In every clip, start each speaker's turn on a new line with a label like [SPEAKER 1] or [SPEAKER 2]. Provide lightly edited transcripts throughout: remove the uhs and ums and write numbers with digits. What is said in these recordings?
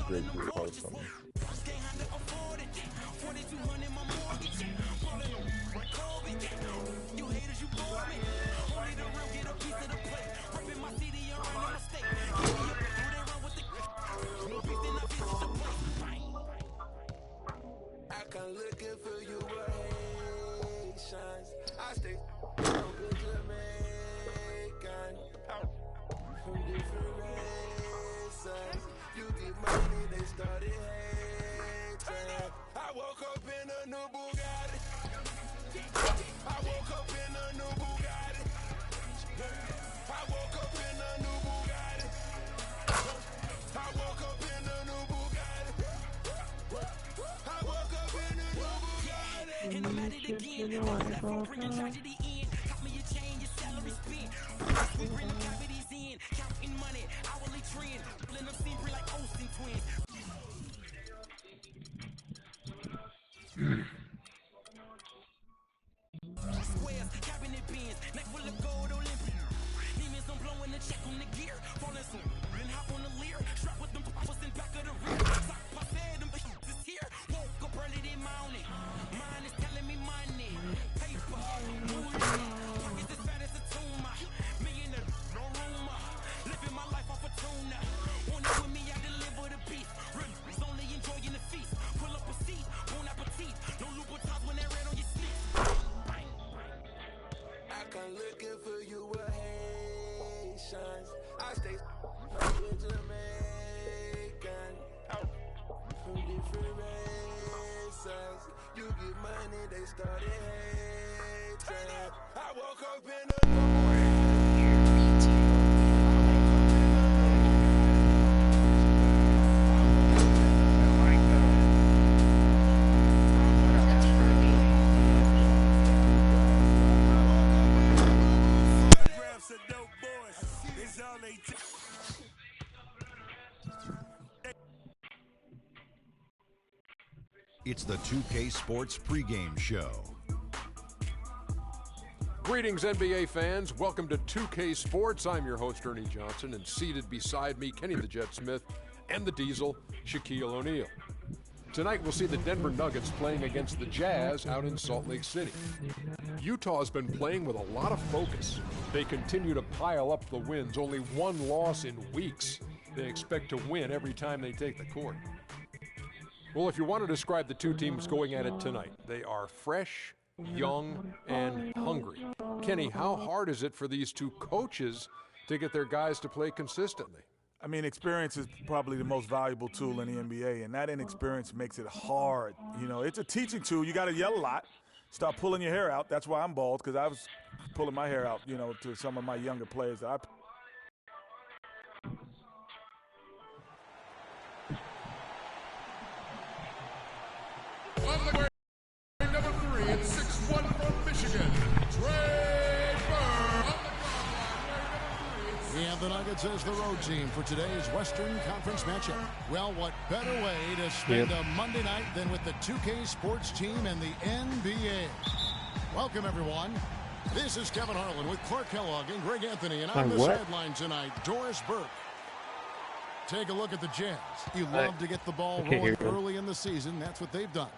[SPEAKER 1] great career post from him.
[SPEAKER 2] Looking for you, Haitians. I stay good Jamaican. From different races. You get money, they started hating. I woke up in a new Bugatti. I woke up in a new Bugatti. I woke up in a new Bugatti. I woke up in a new Bugatti. I woke up in a new Bugatti. And I'm at it again. What's that from bringing tragedy in? Got me a chain, your salary spent. We bring the cavities in. Counting money, hourly trend. Blend them simply like Olsen twins. Squares, cabinet bins, neck full of gold Olympic. Demons, I'm blowing the check on the gear. Falling soon, then hop on the leer. Strap with them poppers in back of the rear. Sock puff head, them bitches is here. Woke up early this morning. Mine is telling me money. Paper, moolah. Pockets as fat as a tumor. Millionaire, no rumor. Living my life off a tuna. Want it with me, I deliver the beef. Ribs only enjoying the feast. Pull up a seat, bon appetit. No Louboutins when they're red on your sleeve. I come looking for you with Haitians. I stay with Jamaican. From different races. You get money, they started hating. I woke up in the
[SPEAKER 3] It's the 2K Sports pregame show.
[SPEAKER 4] Greetings, NBA fans. Welcome to 2K Sports. I'm your host, Ernie Johnson, and seated beside me, Kenny the Jet Smith and the Diesel, Shaquille O'Neal. Tonight, we'll see the Denver Nuggets playing against the Jazz out in Salt Lake City. Utah's been playing with a lot of focus. They continue to pile up the wins, only one loss in weeks. They expect to win every time they take the court. Well, if you want to describe the two teams going at it tonight, they are fresh, young, and hungry. Kenny, how hard is it for these two coaches to get their guys to play consistently?
[SPEAKER 5] I mean, experience is probably the most valuable tool in the NBA, and that inexperience makes it hard. You know, it's a teaching tool. You got to yell a lot. Start pulling your hair out. That's why I'm bald, because I was pulling my hair out, you know, to some of my younger players that I
[SPEAKER 6] Number 3 at 6'1" from Michigan, Trey Burke.
[SPEAKER 7] We have the Nuggets as the road team for today's Western Conference matchup. Well, what better way to spend a Monday night than with the 2K Sports team and the NBA? Welcome, everyone. This is Kevin Harlan with Clark Kellogg and Greg Anthony, and on the sideline tonight, Doris Burke. Take a look at the Jazz. You love to get the ball rolling early in the season. That's what they've done.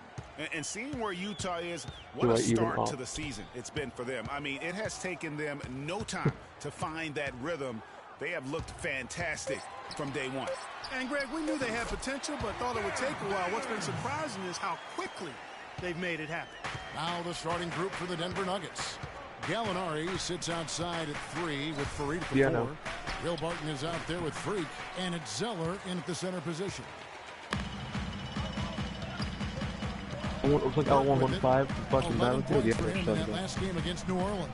[SPEAKER 8] And seeing where Utah is, what a start to the season it's been for them. I mean, it has taken them no time to find that rhythm. They have looked fantastic from day one.
[SPEAKER 9] And, Greg, we knew they had potential, but thought it would take a while. What's been surprising is how quickly they've made it happen.
[SPEAKER 7] Now the starting group for the Denver Nuggets. Gallinari sits outside at 3 with Farid at the 4. Will Barton is out there with Freak, and it's Zeller in at the center position.
[SPEAKER 1] It looks like L115 busting down too.
[SPEAKER 7] Yeah, in that last game against New Orleans.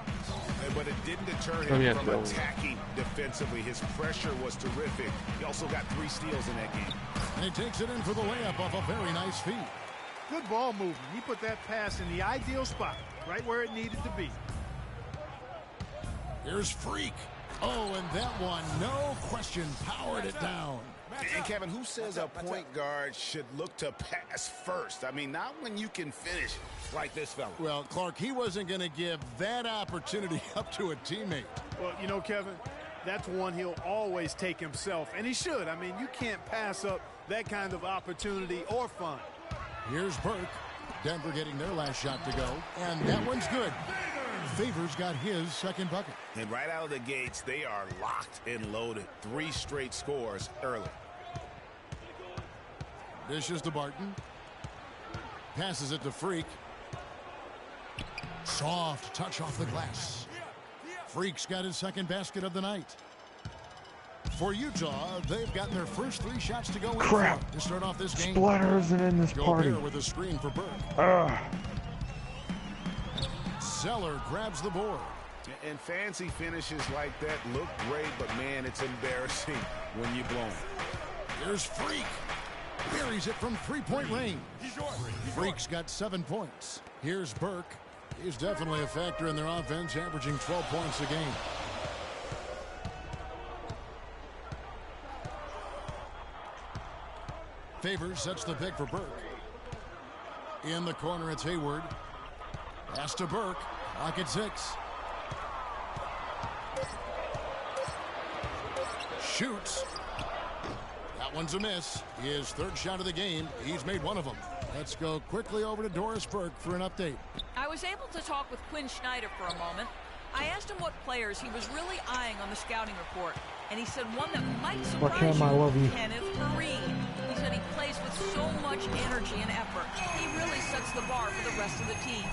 [SPEAKER 8] But it didn't deter him from attacking defensively. His pressure was terrific. He also got 3 steals in that game.
[SPEAKER 7] And he takes it in for the layup off a very nice feed.
[SPEAKER 9] Good ball movement. He put that pass in the ideal spot, right where it needed to be.
[SPEAKER 7] Here's Freak. Oh, and that one, no question, powered it down.
[SPEAKER 8] And Kevin, who says a point guard should look to pass first? I mean, not when you can finish like this fella.
[SPEAKER 7] Well, Clark, he wasn't going to give that opportunity up to a teammate.
[SPEAKER 9] Well, you know, Kevin, that's one he'll always take himself, and he should. I mean, you can't pass up that kind of opportunity or fun.
[SPEAKER 7] Here's Burke. Denver getting their last shot to go, and that one's good. Favors got his second bucket.
[SPEAKER 8] And right out of the gates, they are locked and loaded. 3 straight scores early.
[SPEAKER 7] Dishes to Barton. Passes it to Freak. Soft touch off the glass. Freak's got his second basket of the night. For Utah, they've gotten their first 3 shots to go in
[SPEAKER 1] Crap.
[SPEAKER 7] to start off this game.
[SPEAKER 1] Splatter isn't in this party.
[SPEAKER 7] Gobert with a screen for Burke. Zeller grabs the board.
[SPEAKER 8] And fancy finishes like that look great, but man, it's embarrassing when you blow 'em.
[SPEAKER 7] Here's Freak. Buries it from 3-point range. Freak's got 7 points. Here's Burke. He's definitely a factor in their offense, averaging 12 points a game. Favors sets the pick for Burke. In the corner, it's Hayward. Pass to Burke. Pocket 6. Shoots. That one's a miss. His third shot of the game. He's made one of them. Let's go quickly over to Doris Burke for an update.
[SPEAKER 10] I was able to talk with Quinn Snyder for a moment. I asked him what players he was really eyeing on the scouting report, and he said one that might surprise you, Kenneth Faried. He said he plays with so much energy and effort. He really sets the bar for the rest of the team.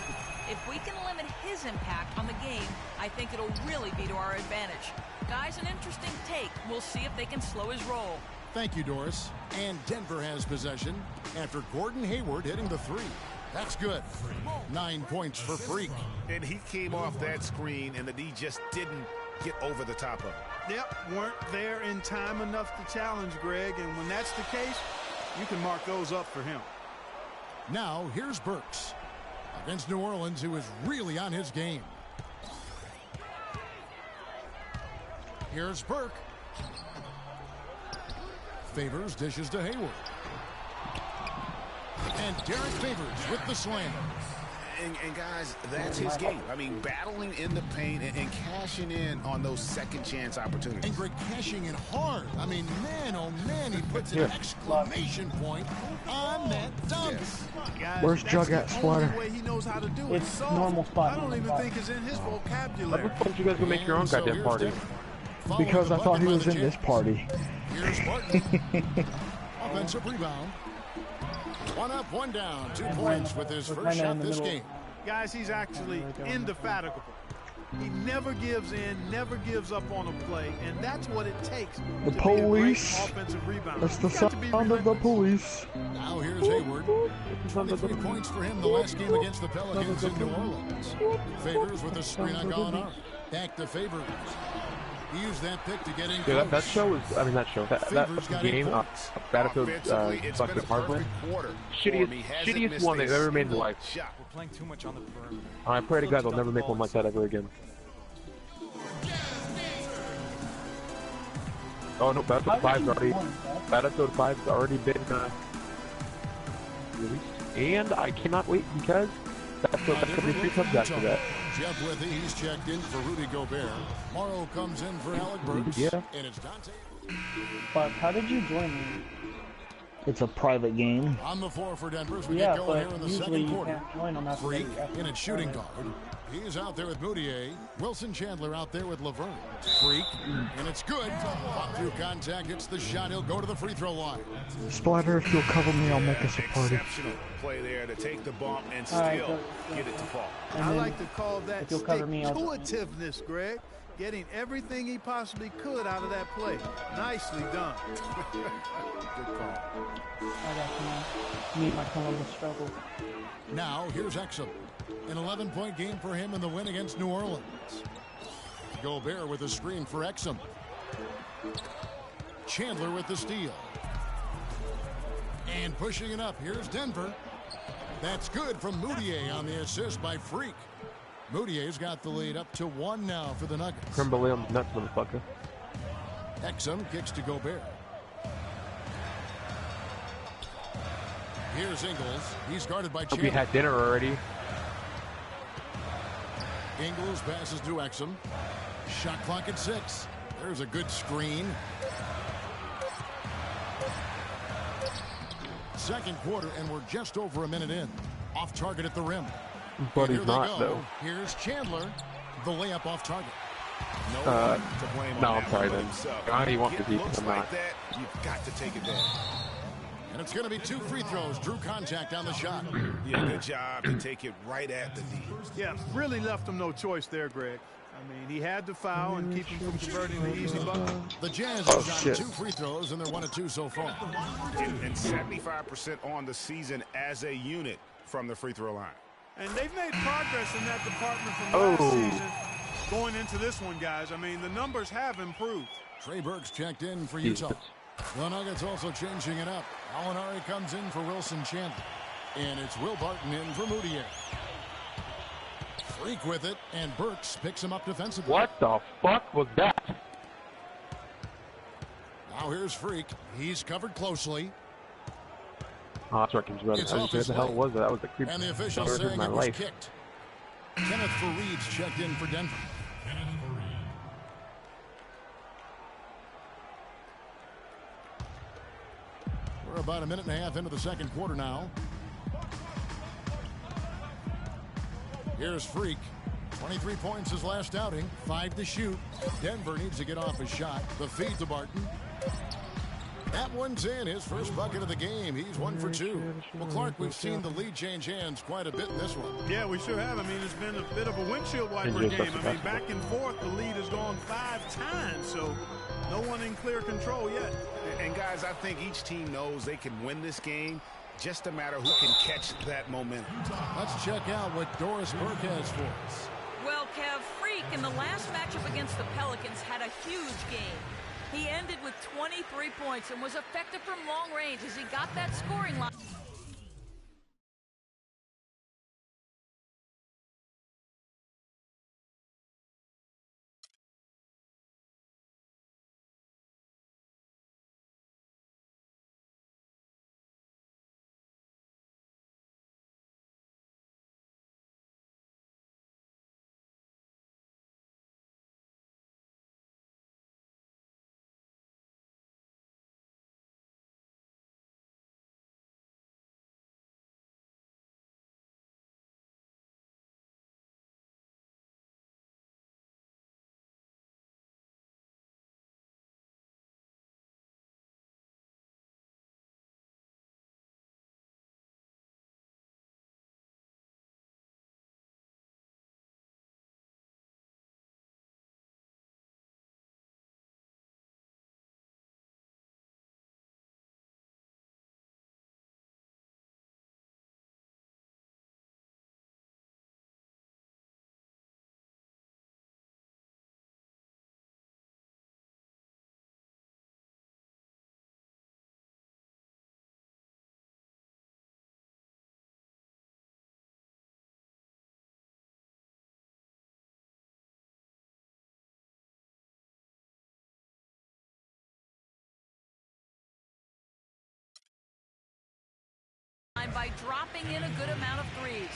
[SPEAKER 10] If we can limit his impact on the game, I think it'll really be to our advantage. Guys, an interesting take. We'll see if they can slow his roll.
[SPEAKER 7] Thank you, Doris. And Denver has possession after Gordon Hayward hitting the 3. That's good. 9 points for Freak.
[SPEAKER 8] And he came off that screen, and the D just didn't get over the top of it.
[SPEAKER 9] Yep, weren't there in time enough to challenge Greg, and when that's the case, you can mark those up for him.
[SPEAKER 7] Now, here's Burks against New Orleans, who is really on his game. Here's Burke. Favors dishes to Hayward. And Derek Favors with the slam.
[SPEAKER 8] And guys, that's his game. I mean, battling in the paint and cashing in on those second chance opportunities.
[SPEAKER 7] And Greg cashing in hard. I mean, man, oh man, he puts an exclamation point on that dunk.
[SPEAKER 9] Guys,
[SPEAKER 1] where's Jug at, Splatter?
[SPEAKER 9] Way he knows how to do
[SPEAKER 11] It's
[SPEAKER 9] it.
[SPEAKER 11] normal spot.
[SPEAKER 9] I don't even think it's in his vocabulary.
[SPEAKER 1] Why don't you guys go make your own
[SPEAKER 7] So
[SPEAKER 1] goddamn
[SPEAKER 7] here's
[SPEAKER 1] party?
[SPEAKER 7] Denver.
[SPEAKER 1] Because I thought he
[SPEAKER 7] Following
[SPEAKER 1] was
[SPEAKER 7] the
[SPEAKER 1] in this
[SPEAKER 7] Jazz.
[SPEAKER 1] party.
[SPEAKER 7] Here's Barton. Offensive rebound. 1 up, 1 down. 2 points with his first shot this game.
[SPEAKER 9] Guys, he's actually indefatigable. He never gives in, never gives up on a play, and that's what it takes
[SPEAKER 1] The
[SPEAKER 9] to be a great
[SPEAKER 1] police.
[SPEAKER 9] offensive rebounder.
[SPEAKER 1] That's the
[SPEAKER 9] You got to be
[SPEAKER 1] sound of the
[SPEAKER 9] relentless.
[SPEAKER 1] police.
[SPEAKER 7] Now here's Hayward. 23 points for him the last game against the Pelicans in New Orleans. Favors with a screen on Gallinari. Back to Favors. He used that pick to get in
[SPEAKER 1] Yeah,
[SPEAKER 7] close.
[SPEAKER 1] that show was, I mean, that
[SPEAKER 7] Favors got 8
[SPEAKER 1] game,
[SPEAKER 7] points.
[SPEAKER 1] Battlefield,
[SPEAKER 8] Offensively, it's been a
[SPEAKER 1] fucking Hardware.
[SPEAKER 8] perfect quarter for him. He hasn't
[SPEAKER 1] Shittiest
[SPEAKER 8] missed
[SPEAKER 1] one
[SPEAKER 8] a
[SPEAKER 1] they've ever made in their
[SPEAKER 8] single
[SPEAKER 1] life.
[SPEAKER 8] shot.
[SPEAKER 12] We're playing too much on the perimeter.
[SPEAKER 1] I pray to God they'll never make one like that ever again. Oh no, Battlefield 5's already been released, and I cannot wait because that's going to be 3 comes after that.
[SPEAKER 7] Jeff Withy, he's checked in for Rudy Gobert. Morrow comes in for Alec Burks.
[SPEAKER 1] Yeah.
[SPEAKER 7] And it's Dante.
[SPEAKER 11] But how did you join me?
[SPEAKER 1] It's a private game.
[SPEAKER 7] On the floor for Denver as we
[SPEAKER 11] Yeah,
[SPEAKER 7] get going
[SPEAKER 11] but
[SPEAKER 7] here in the
[SPEAKER 11] usually
[SPEAKER 7] second
[SPEAKER 11] you
[SPEAKER 7] quarter.
[SPEAKER 11] can't join them after
[SPEAKER 7] Freak
[SPEAKER 11] after
[SPEAKER 7] in
[SPEAKER 11] the
[SPEAKER 7] its shooting
[SPEAKER 11] tournament.
[SPEAKER 7] guard. He's out there with Moutier. Wilson Chandler out there with Laverne. Freak, and it's good. Pop through contact, hits the shot. He'll go to the free throw line.
[SPEAKER 1] Splatter, if you'll cover me, I'll make us a party.
[SPEAKER 8] Exceptional play there to take the bump and
[SPEAKER 11] All right,
[SPEAKER 8] still get it to fall.
[SPEAKER 11] And
[SPEAKER 9] I
[SPEAKER 11] then
[SPEAKER 9] like to call that
[SPEAKER 11] if you'll cover me, I'll-
[SPEAKER 9] stick-to-itiveness, Greg. Getting everything he possibly could out of that play. Nicely done.
[SPEAKER 8] Good call.
[SPEAKER 11] I got to meet my Columbus struggle.
[SPEAKER 7] Now, here's Exum. An 11-point game for him in the win against New Orleans. Gobert with a screen for Exum. Chandler with the steal. And pushing it up, here's Denver. That's good from Moutier on the assist by Freak. Moutier's got the lead up to 1 now for the Nuggets.
[SPEAKER 1] Creme brulee on the nuts, motherfucker.
[SPEAKER 7] Exum kicks to Gobert. Here's Ingles. He's guarded by
[SPEAKER 1] Hope
[SPEAKER 7] Chandler.
[SPEAKER 1] you had dinner already.
[SPEAKER 7] Ingles passes to Exum. Shot clock at 6. There's a good screen. Second quarter, and we're just over a minute in. Off target at the rim.
[SPEAKER 1] But he's not, though.
[SPEAKER 7] Here's Chandler. The layup off target.
[SPEAKER 1] No, I'm sorry then. I don't want to be
[SPEAKER 8] like that, you've got to take it down.
[SPEAKER 7] And it's going to be 2 free throws. Drew contact on the shot.
[SPEAKER 8] Yeah, good job to take it right at the D.
[SPEAKER 9] Yeah, really left him no choice there, Greg. I mean, he had to foul and keep him from converting the easy bucket.
[SPEAKER 7] The Jazz have got 2 free throws, and they're 1 of 2 so far.
[SPEAKER 8] And 75% on the season as a unit from the free throw line.
[SPEAKER 9] And they've made progress in that department from last season going into this one, guys. I mean, the numbers have improved.
[SPEAKER 7] Trey Burks checked in for Utah. The Nuggets also changing it up. Alinari comes in for Wilson Chandler. And it's Will Barton in for Moutier. Freak with it, and Burks picks him up defensively.
[SPEAKER 1] What the fuck was that?
[SPEAKER 7] Now here's Freak. He's covered closely.
[SPEAKER 1] Oh, that's right, brother. I didn't know what the hell it was. That was the creep.
[SPEAKER 7] And the official saying it was kicked. Kenneth Faried's checked in for Denver. We're about a minute and a half into the second quarter now. Here's Freak. 23 points his last outing. 5 to shoot. Denver needs to get off his shot. The feed to Barton. That one's in. His first bucket of the game. He's 1 for 2. Well, Clark, we've seen the lead change hands quite a bit in this one.
[SPEAKER 9] Yeah, we sure have. I mean, it's been a bit of a windshield wiper game. I mean, back and forth, the lead has gone 5 times. So no one in clear control yet.
[SPEAKER 8] And guys, I think each team knows they can win this game. Just a matter who can catch that momentum.
[SPEAKER 7] Let's check out what Doris Burke has for us.
[SPEAKER 10] Well, Kev, Freak in the last matchup against the Pelicans had a huge game. He ended with 23 points and was effective from long range as he got that scoring line. By dropping in a good amount of threes.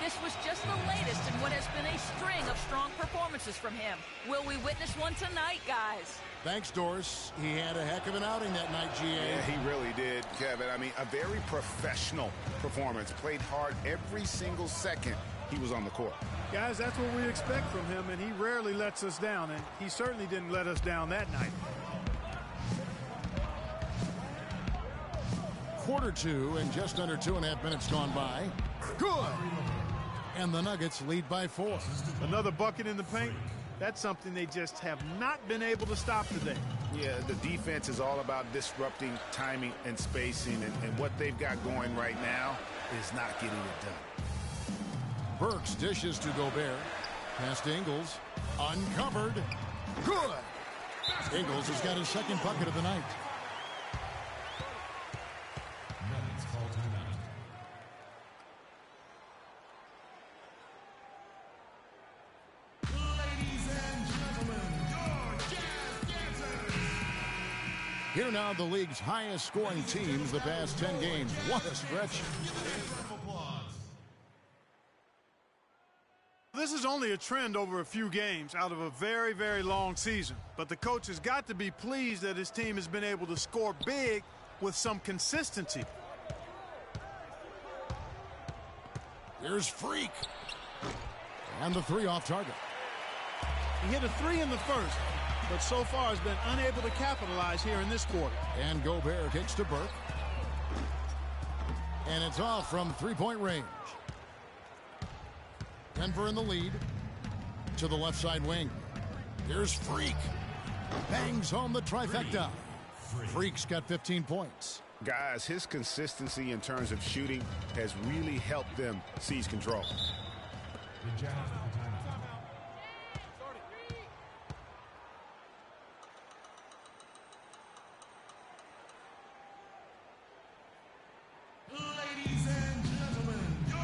[SPEAKER 10] This was just the latest in what has been a string of strong performances from him. Will we witness one tonight, guys?
[SPEAKER 7] Thanks, Doris. He had a heck of an outing that night, GA.
[SPEAKER 8] Yeah, he really did, Kevin. I mean, a very professional performance. Played hard every single second he was on the court.
[SPEAKER 9] Guys, that's what we expect from him, and he rarely lets us down, and he certainly didn't let us down that night.
[SPEAKER 7] Quarter 2 and just under 2.5 minutes gone by. Good. And the Nuggets lead by 4.
[SPEAKER 9] Another bucket in the paint. That's something they just have not been able to stop today.
[SPEAKER 8] Yeah, the defense is all about disrupting timing and spacing, and what they've got going right now is not getting it done.
[SPEAKER 7] Burks dishes to Gobert. Past Ingles. Uncovered. Good. Ingles has got his second bucket of the night. Here now the league's highest scoring teams the past 10 games. What a stretch.
[SPEAKER 9] This This is only a trend over a few games out of a very, very long season. But the coach has got to be pleased that his team has been able to score big with some consistency.
[SPEAKER 7] Here's Freak. And the 3 off target.
[SPEAKER 9] He hit a 3 in the first, but so far has been unable to capitalize here in this quarter.
[SPEAKER 7] And Gobert kicks to Burke. And it's off from 3-point range. Denver in the lead. To the left side wing. Here's Freak. Bangs home the trifecta. Freak's got 15 points.
[SPEAKER 8] Guys, his consistency in terms of shooting has really helped them seize control.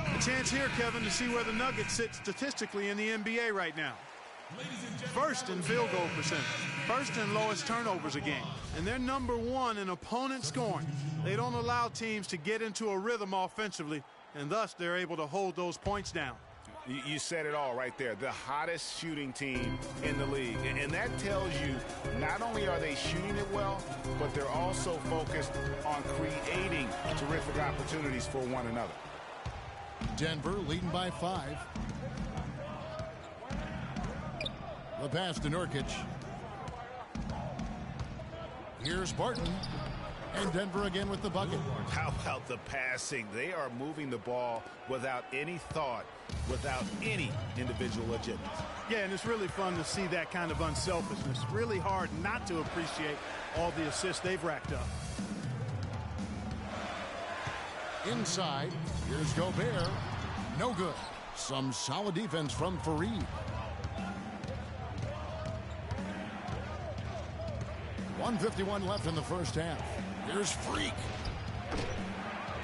[SPEAKER 9] A chance here, Kevin, to see where the Nuggets sit statistically in the NBA right now. First in field goal percentage, first in lowest turnovers a game, and they're #1 in opponent scoring. They don't allow teams to get into a rhythm offensively, and thus they're able to hold those points down.
[SPEAKER 8] You said it all right there. The hottest shooting team in the league. And that tells you not only are they shooting it well, but they're also focused on creating terrific opportunities for one another.
[SPEAKER 7] Denver leading by 5. The pass to Nurkic. Here's Barton. And Denver again with the bucket.
[SPEAKER 8] How about the passing? They are moving the ball without any thought, without any individual agenda.
[SPEAKER 9] Yeah, and it's really fun to see that kind of unselfishness. Really hard not to appreciate all the assists they've racked up.
[SPEAKER 7] Inside, here's Gobert. No good. Some solid defense from Fareed. 1:51 left in the first half. Here's Freak.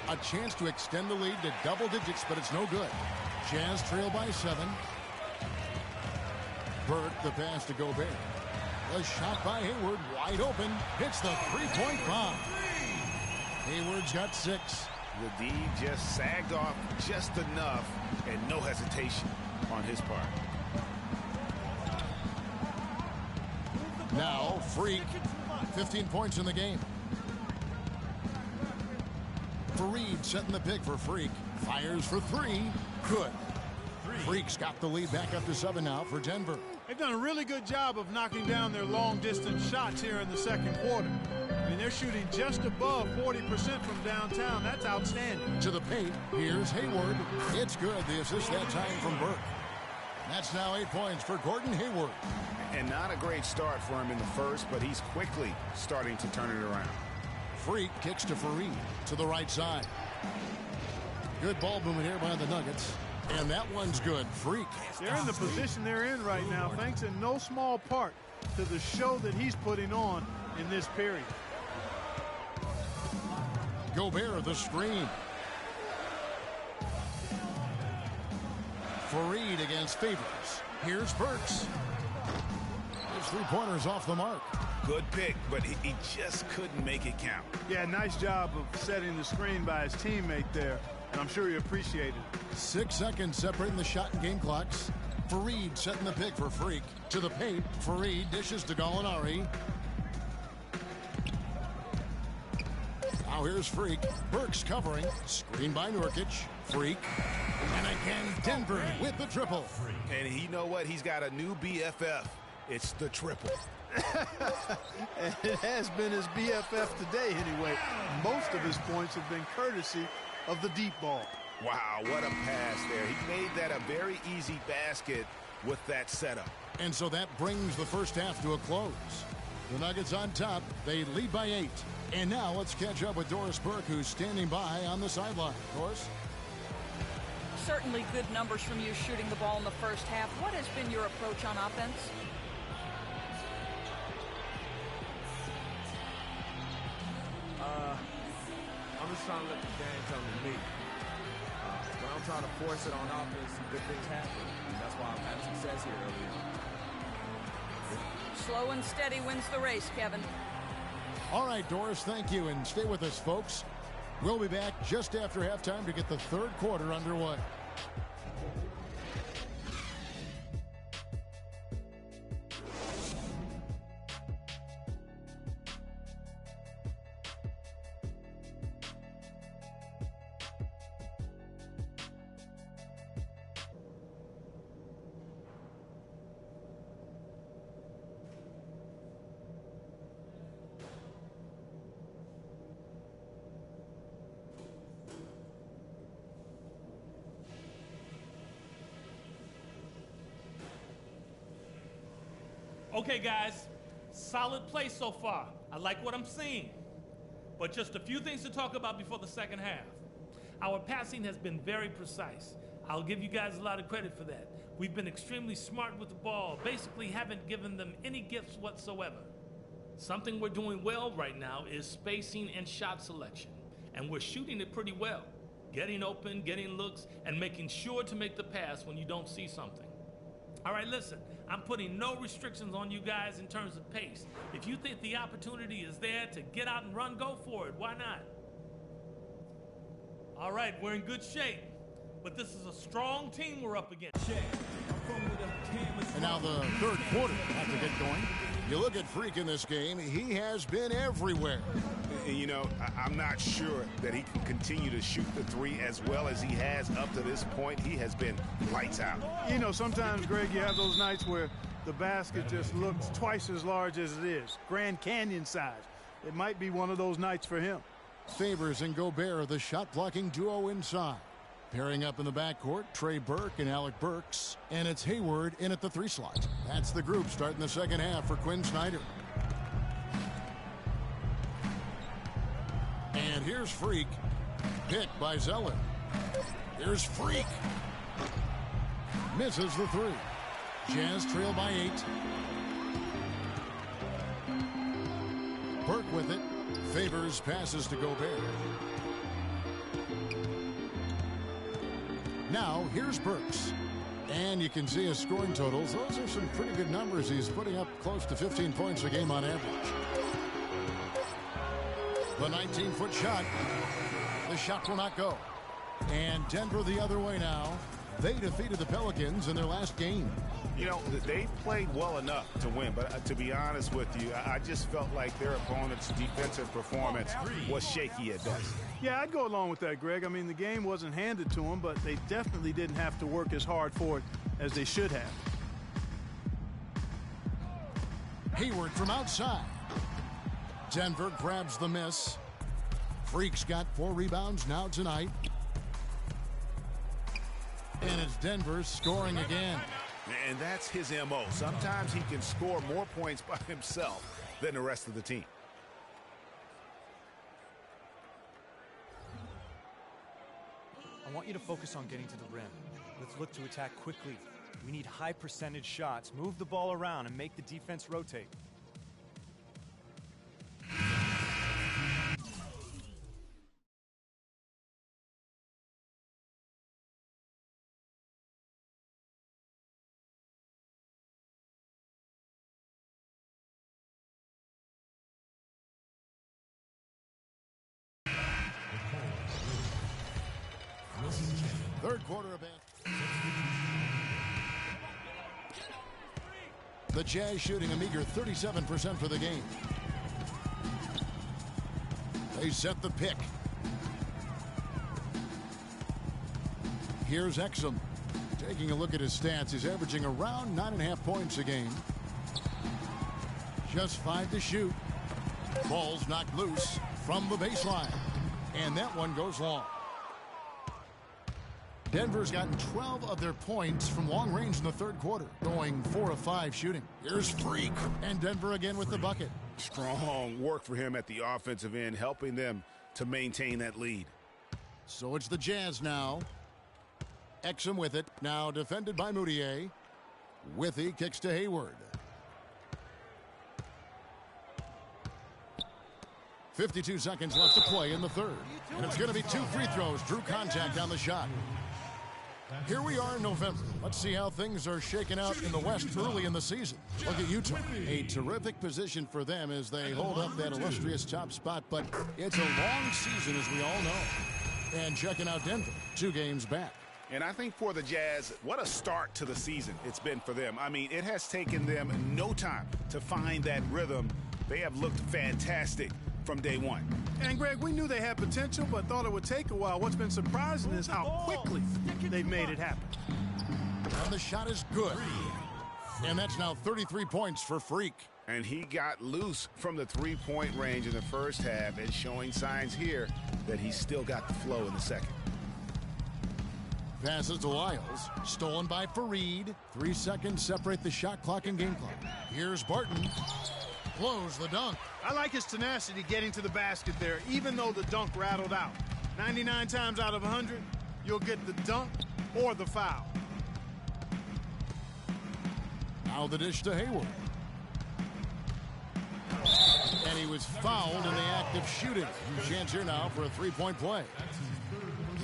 [SPEAKER 7] A chance to extend the lead to double digits, but it's no good. Jazz trail by 7. Burke, the pass to Gobert. The shot by Hayward, wide open. Hits the 3-point bomb. Hayward's got 6.
[SPEAKER 8] The D just sagged off just enough, and no hesitation on his part.
[SPEAKER 7] Now, Freak. 15 points in the game. Fareed setting the pick for Freak. Fires for 3. Good. Freak's got the lead back up to 7 now for Denver.
[SPEAKER 9] They've done a really good job of knocking down their long-distance shots here in the second quarter. I mean, they're shooting just above 40% from downtown. That's outstanding.
[SPEAKER 7] To the paint, here's Hayward. It's good. The assist that time from Burke. That's now 8 points for Gordon Hayward.
[SPEAKER 8] And not a great start for him in the first, but he's quickly starting to turn it around.
[SPEAKER 7] Freak kicks to Fareed to the right side. Good ball movement here by the Nuggets. And that one's good. Freak.
[SPEAKER 9] They're in the position they're in right now, thanks in no small part to the show that he's putting on in this period.
[SPEAKER 7] Gobert, the screen. Fareed against Favors. Here's Burks. His 3-pointers off the mark.
[SPEAKER 8] Good pick, but he just couldn't make it count.
[SPEAKER 9] Yeah, nice job of setting the screen by his teammate there, and I'm sure he appreciated it.
[SPEAKER 7] 6 seconds separating the shot and game clocks. Fareed setting the pick for Freak. To the paint, Fareed dishes to Gallinari. Now here's Freak. Burks covering. Screen by Nurkic. Freak. And again, Denver with the triple.
[SPEAKER 8] And you know what? He's got a new BFF. It's the triple.
[SPEAKER 9] And it has been his BFF today anyway. Most of his points have been courtesy of the deep ball.
[SPEAKER 8] Wow, what a pass there. He made that a very easy basket with that setup.
[SPEAKER 7] And so that brings the first half to a close. The Nuggets on top. They lead by 8. And now let's catch up with Doris Burke, who's standing by on the sideline. Doris?
[SPEAKER 10] Certainly good numbers from you shooting the ball in the first half. What has been your approach on offense?
[SPEAKER 12] I'm just trying to let the game come to me. When I'm trying to force it on offense, some good things happen. And that's why I've had success here early on.
[SPEAKER 10] Slow and steady wins the race, Kevin.
[SPEAKER 7] All right, Doris, thank you. And stay with us, folks. We'll be back just after halftime to get the third quarter underway.
[SPEAKER 13] Okay, guys, solid play so far. I like what I'm seeing. But just a few things to talk about before the second half. Our passing has been very precise. I'll give you guys a lot of credit for that. We've been extremely smart with the ball, basically haven't given them any gifts whatsoever. Something we're doing well right now is spacing and shot selection, and we're shooting it pretty well. Getting open, getting looks, and making sure to make the pass when you don't see something. All right, listen, I'm putting no restrictions on you guys in terms of pace. If you think the opportunity is there to get out and run, go for it. Why not? All right, we're in good shape, but this is a strong team we're up against.
[SPEAKER 7] And now the third quarter has to get going. You look at Freak in this game, he has been everywhere.
[SPEAKER 8] And, you know, I'm not sure that he can continue to shoot the three as well as he has up to this point. He has been lights out.
[SPEAKER 9] You know, sometimes, Greg, you have those nights where the basket just looks twice as large as it is. Grand Canyon size. It might be one of those nights for him.
[SPEAKER 7] Favors and Gobert, the shot-blocking duo inside. Pairing up in the backcourt, Trey Burke and Alec Burks. And it's Hayward in at the 3 slot. That's the group starting the second half for Quinn Snyder. And here's Freak. Picked by Zeller. Here's Freak. Misses the 3. Jazz trail by 8. Burke with it. Favors passes to Gobert. Now, here's Burks. And you can see his scoring totals. Those are some pretty good numbers. He's putting up close to 15 points a game on average. The 19-foot shot. The shot will not go. And Denver the other way now. They defeated the Pelicans in their last game.
[SPEAKER 8] You know, they've played well enough to win, but to be honest with you, I just felt like their opponent's defensive performance was shaky at best.
[SPEAKER 9] Yeah, I'd go along with that, Greg. I mean, the game wasn't handed to them, but they definitely didn't have to work as hard for it as they should have.
[SPEAKER 7] Hayward from outside. Denver grabs the miss. Freak's got 4 rebounds now tonight. And it's Denver scoring again.
[SPEAKER 8] And that's his MO. Sometimes he can score more points by himself than the rest of the team.
[SPEAKER 14] I want you to focus on getting to the rim. Let's look to attack quickly. We need high percentage shots. Move the ball around and make the defense rotate.
[SPEAKER 7] Third quarter event. The Jazz shooting a meager 37% for the game. They set the pick. Here's Exum. Taking a look at his stats, he's averaging around 9.5 points a game. Just 5 to shoot. Ball's knocked loose from the baseline. And that one goes long. Denver's gotten 12 of their points from long range in the third quarter, going 4 of 5 shooting. Here's Freak, and Denver again with the bucket.
[SPEAKER 8] Strong work for him at the offensive end, helping them to maintain that lead.
[SPEAKER 7] So it's the Jazz now. Exum with it, now defended by Moutier. Withy kicks to Hayward. 52 seconds left to play in the third. And it's going to be 2 free throws. Drew contact on the shot. Here we are in November. Let's see how things are shaking out in the West early in the season. Look at Utah. A terrific position for them as they hold up that illustrious top spot, but it's a long season, as we all know. And checking out Denver, 2 games back.
[SPEAKER 8] And I think for the Jazz, what a start to the season it's been for them. I mean, it has taken them no time to find that rhythm. They have looked fantastic from day one.
[SPEAKER 9] And, Greg, we knew they had potential, but thought it would take a while. What's been surprising is how quickly they've made it happen.
[SPEAKER 7] And the shot is good. And that's now 33 points for Freak.
[SPEAKER 8] And he got loose from the 3-point range in the first half and showing signs here that he's still got the flow in the second.
[SPEAKER 7] passes to Lyles. Stolen by Fareed. 3 seconds separate the shot clock and game clock. Here's Barton. Blows the dunk.
[SPEAKER 9] I like his tenacity getting to the basket there, even though the dunk rattled out. 99 times out of 100, you'll get the dunk or the foul.
[SPEAKER 7] Now the dish to Hayward. And he was fouled in the act of shooting. Chance here now for a three-point play.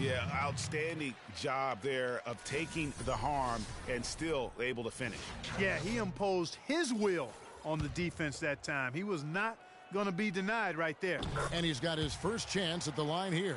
[SPEAKER 8] Yeah, outstanding job there of taking the harm and still able to finish.
[SPEAKER 9] Yeah, he imposed his will on the defense that time. He was not going to be denied right there.
[SPEAKER 7] And he's got his first chance at the line here.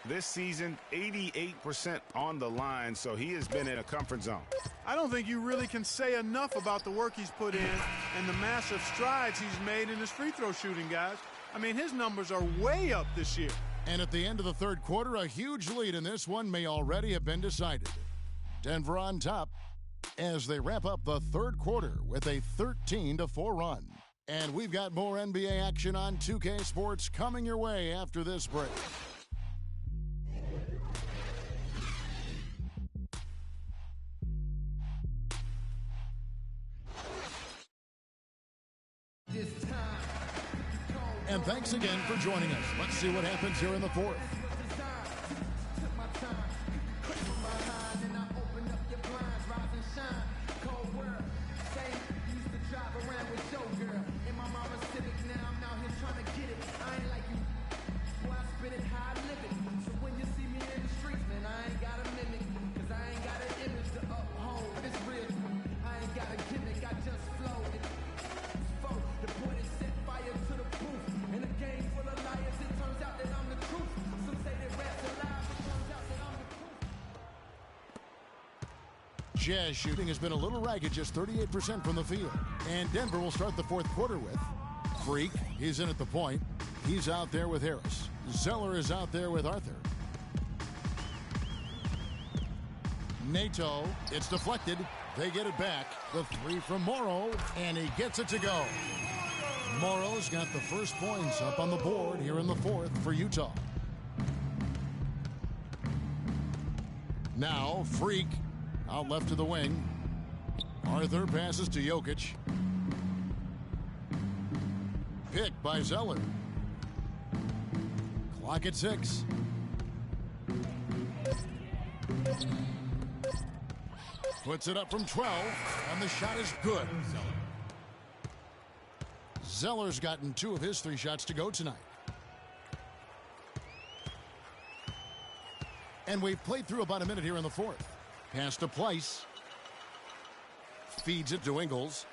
[SPEAKER 8] This season, 88% on the line, so he has been in a comfort zone.
[SPEAKER 9] I don't think you really can say enough about the work he's put in and the massive strides he's made in his free throw shooting, guys. I mean, his numbers are way up this year.
[SPEAKER 7] And at the end of the third quarter, a huge lead in this one may already have been decided. Denver on top as they wrap up the third quarter with a 13-4 run. And we've got more NBA action on 2K Sports coming your way after this break. And thanks again for joining us. Let's see what happens here in the fourth. Jazz shooting has been a little ragged, just 38% from the field. And Denver will start the fourth quarter with Freak. He's in at the point. He's out there with Harris. Zeller is out there with Arthur. Nato. It's deflected. They get it back. The three from Morrow, and he gets it to go. Morrow's got the first points up on the board here in the fourth for Utah. Now, Freak. Out left to the wing. Arthur passes to Jokic. Picked by Zeller. Clock at 6. Puts it up from 12, and the shot is good. Zeller's gotten 2 of his 3 shots to go tonight. And we've played through about a minute here in the fourth. Pass to Pleiss. Feeds it to Ingles.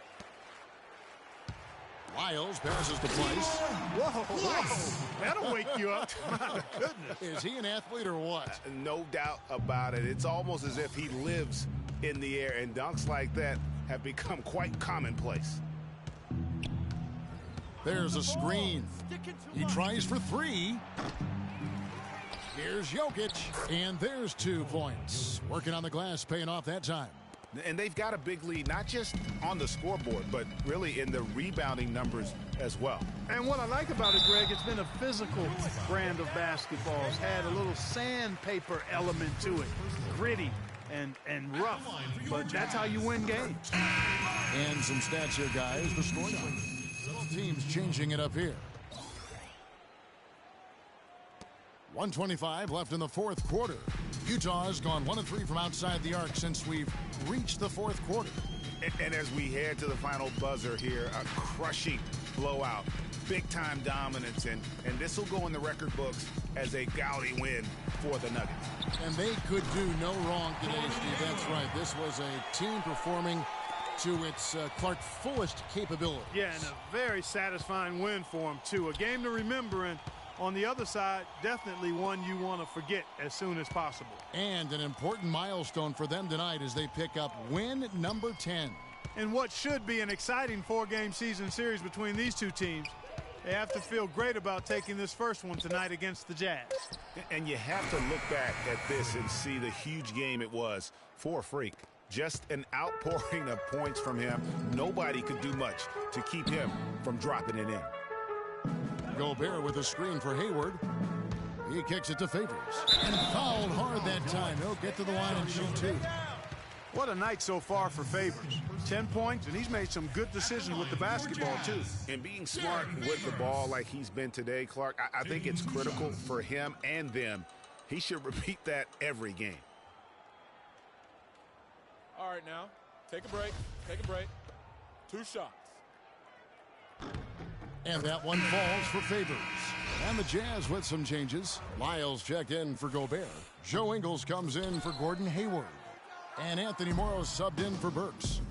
[SPEAKER 7] Lyles passes to Pleiss.
[SPEAKER 9] Whoa, that'll wake you up. My goodness.
[SPEAKER 7] Is he an athlete or what?
[SPEAKER 8] No doubt about it. It's almost as if he lives in the air, and dunks like that have become quite commonplace.
[SPEAKER 7] There's a screen. He tries for 3. Here's Jokic, and there's 2 points. Working on the glass, paying off that time.
[SPEAKER 8] And they've got a big lead, not just on the scoreboard, but really in the rebounding numbers as well.
[SPEAKER 9] And what I like about it, Greg, it's been a physical brand of basketball. It's had a little sandpaper element to it. Gritty and rough, but that's how you win games.
[SPEAKER 7] And some stats here, guys. The score now. Both teams changing it up here. 1:25 left in the fourth quarter. Utah has gone 1 of 3 from outside the arc since we've reached the fourth quarter.
[SPEAKER 8] And as we head to the final buzzer here, a crushing blowout, big-time dominance, and this will go in the record books as a gaudy win for the Nuggets.
[SPEAKER 7] And they could do no wrong today, Steve. That's right. This was a team performing to its Clark fullest capability.
[SPEAKER 9] Yeah, and a very satisfying win for them, too. A game to remember, and on the other side, definitely one you want to forget as soon as possible.
[SPEAKER 7] And an important milestone for them tonight as they pick up win number 10.
[SPEAKER 9] In what should be an exciting 4-game season series between these two teams, they have to feel great about taking this first one tonight against the Jazz.
[SPEAKER 8] And you have to look back at this and see the huge game it was for Freak. Just an outpouring of points from him. Nobody could do much to keep him from dropping it in.
[SPEAKER 7] Gobert with a screen for Hayward. He kicks it to Favors. And fouled hard that time. He'll get to the line and shoot 2.
[SPEAKER 9] What a night so far for Favors. 10 points, and he's made some good decisions with the basketball, too.
[SPEAKER 8] And being smart with the ball like he's been today, Clark, I think it's critical for him and them. He should repeat that every game.
[SPEAKER 15] All right, now, take a break. Take a break. 2 shots.
[SPEAKER 7] And that one falls for Favors. And the Jazz with some changes. Lyles checked in for Gobert. Joe Ingles comes in for Gordon Hayward. And Anthony Morrow subbed in for Burks.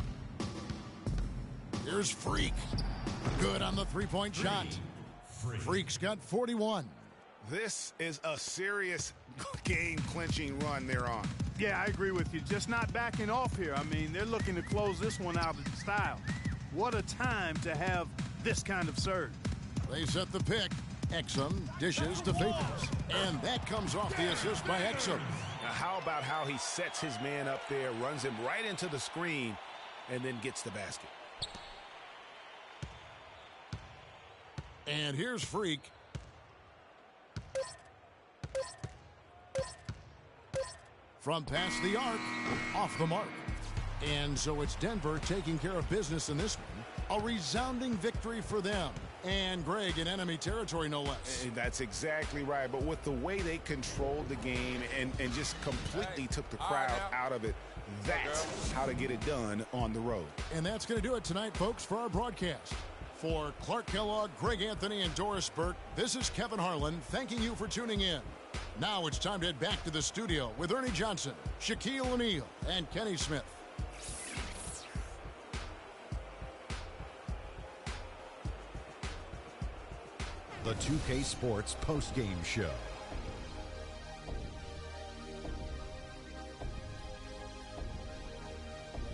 [SPEAKER 7] Here's Freak. Good on the three-point shot. Freak's got 41.
[SPEAKER 8] This is a serious game-clinching run they're on.
[SPEAKER 9] Yeah, I agree with you. Just not backing off here. I mean, they're looking to close this one out in style. What a time to have this kind of surge.
[SPEAKER 7] They set the pick. Exum dishes to Favors. And that comes off the assist by Exum.
[SPEAKER 8] Now, how about how he sets his man up there, runs him right into the screen, and then gets the basket.
[SPEAKER 7] And here's Freak. From past the arc, off the mark. And so it's Denver taking care of business in this one. A resounding victory for them. And Greg in enemy territory, no less.
[SPEAKER 8] That's exactly right. But with the way they controlled the game and just completely took the crowd out of it, that's how to get it done on the road.
[SPEAKER 7] And that's going to do it tonight, folks, for our broadcast. For Clark Kellogg, Greg Anthony, and Doris Burke, this is Kevin Harlan thanking you for tuning in. Now it's time to head back to the studio with Ernie Johnson, Shaquille O'Neal, and Kenny Smith.
[SPEAKER 3] The 2K Sports postgame show.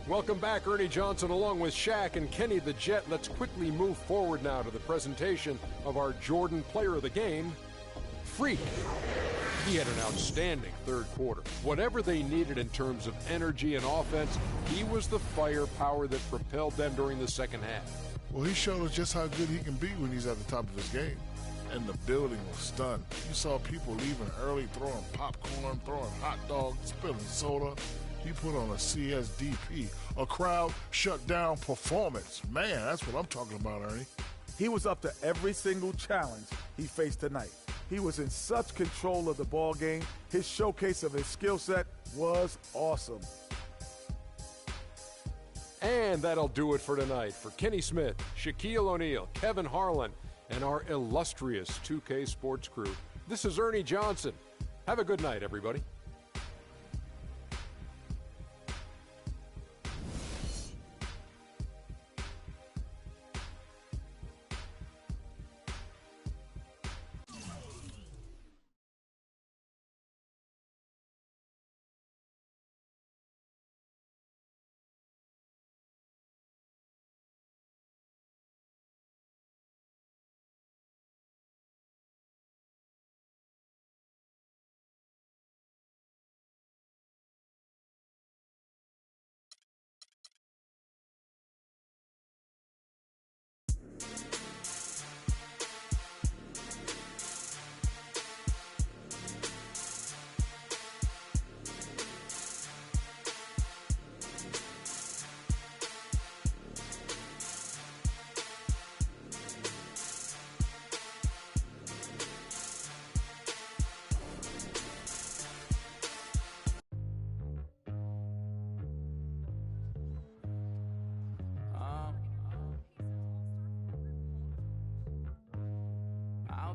[SPEAKER 4] Welcome back, Ernie Johnson along with Shaq and Kenny the Jet. Let's quickly move forward now to the presentation of our Jordan Player of the Game, Freak. He had an outstanding third quarter. Whatever they needed in terms of energy and offense, he was the firepower that propelled them during the second half.
[SPEAKER 16] Well, he showed us just how good he can be when he's at the top of his game. And the building was stunned. You saw people leaving early, throwing popcorn, throwing hot dogs, spilling soda. He put on a CSDP, a crowd shut down performance. Man, that's what I'm talking about, Ernie.
[SPEAKER 5] He was up to every single challenge he faced tonight. He was in such control of the ball game. His showcase of his skill set was awesome.
[SPEAKER 4] And that'll do it for tonight. For Kenny Smith, Shaquille O'Neal, Kevin Harlan, and our illustrious 2K Sports crew, this is Ernie Johnson. Have a good night, everybody.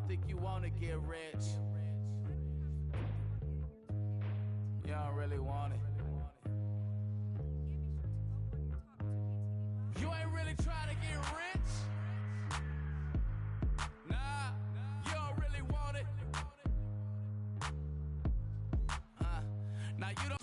[SPEAKER 17] Think you want to get rich. You don't really want it. You ain't really trying to get rich. Nah, you don't really want it. Now you don't.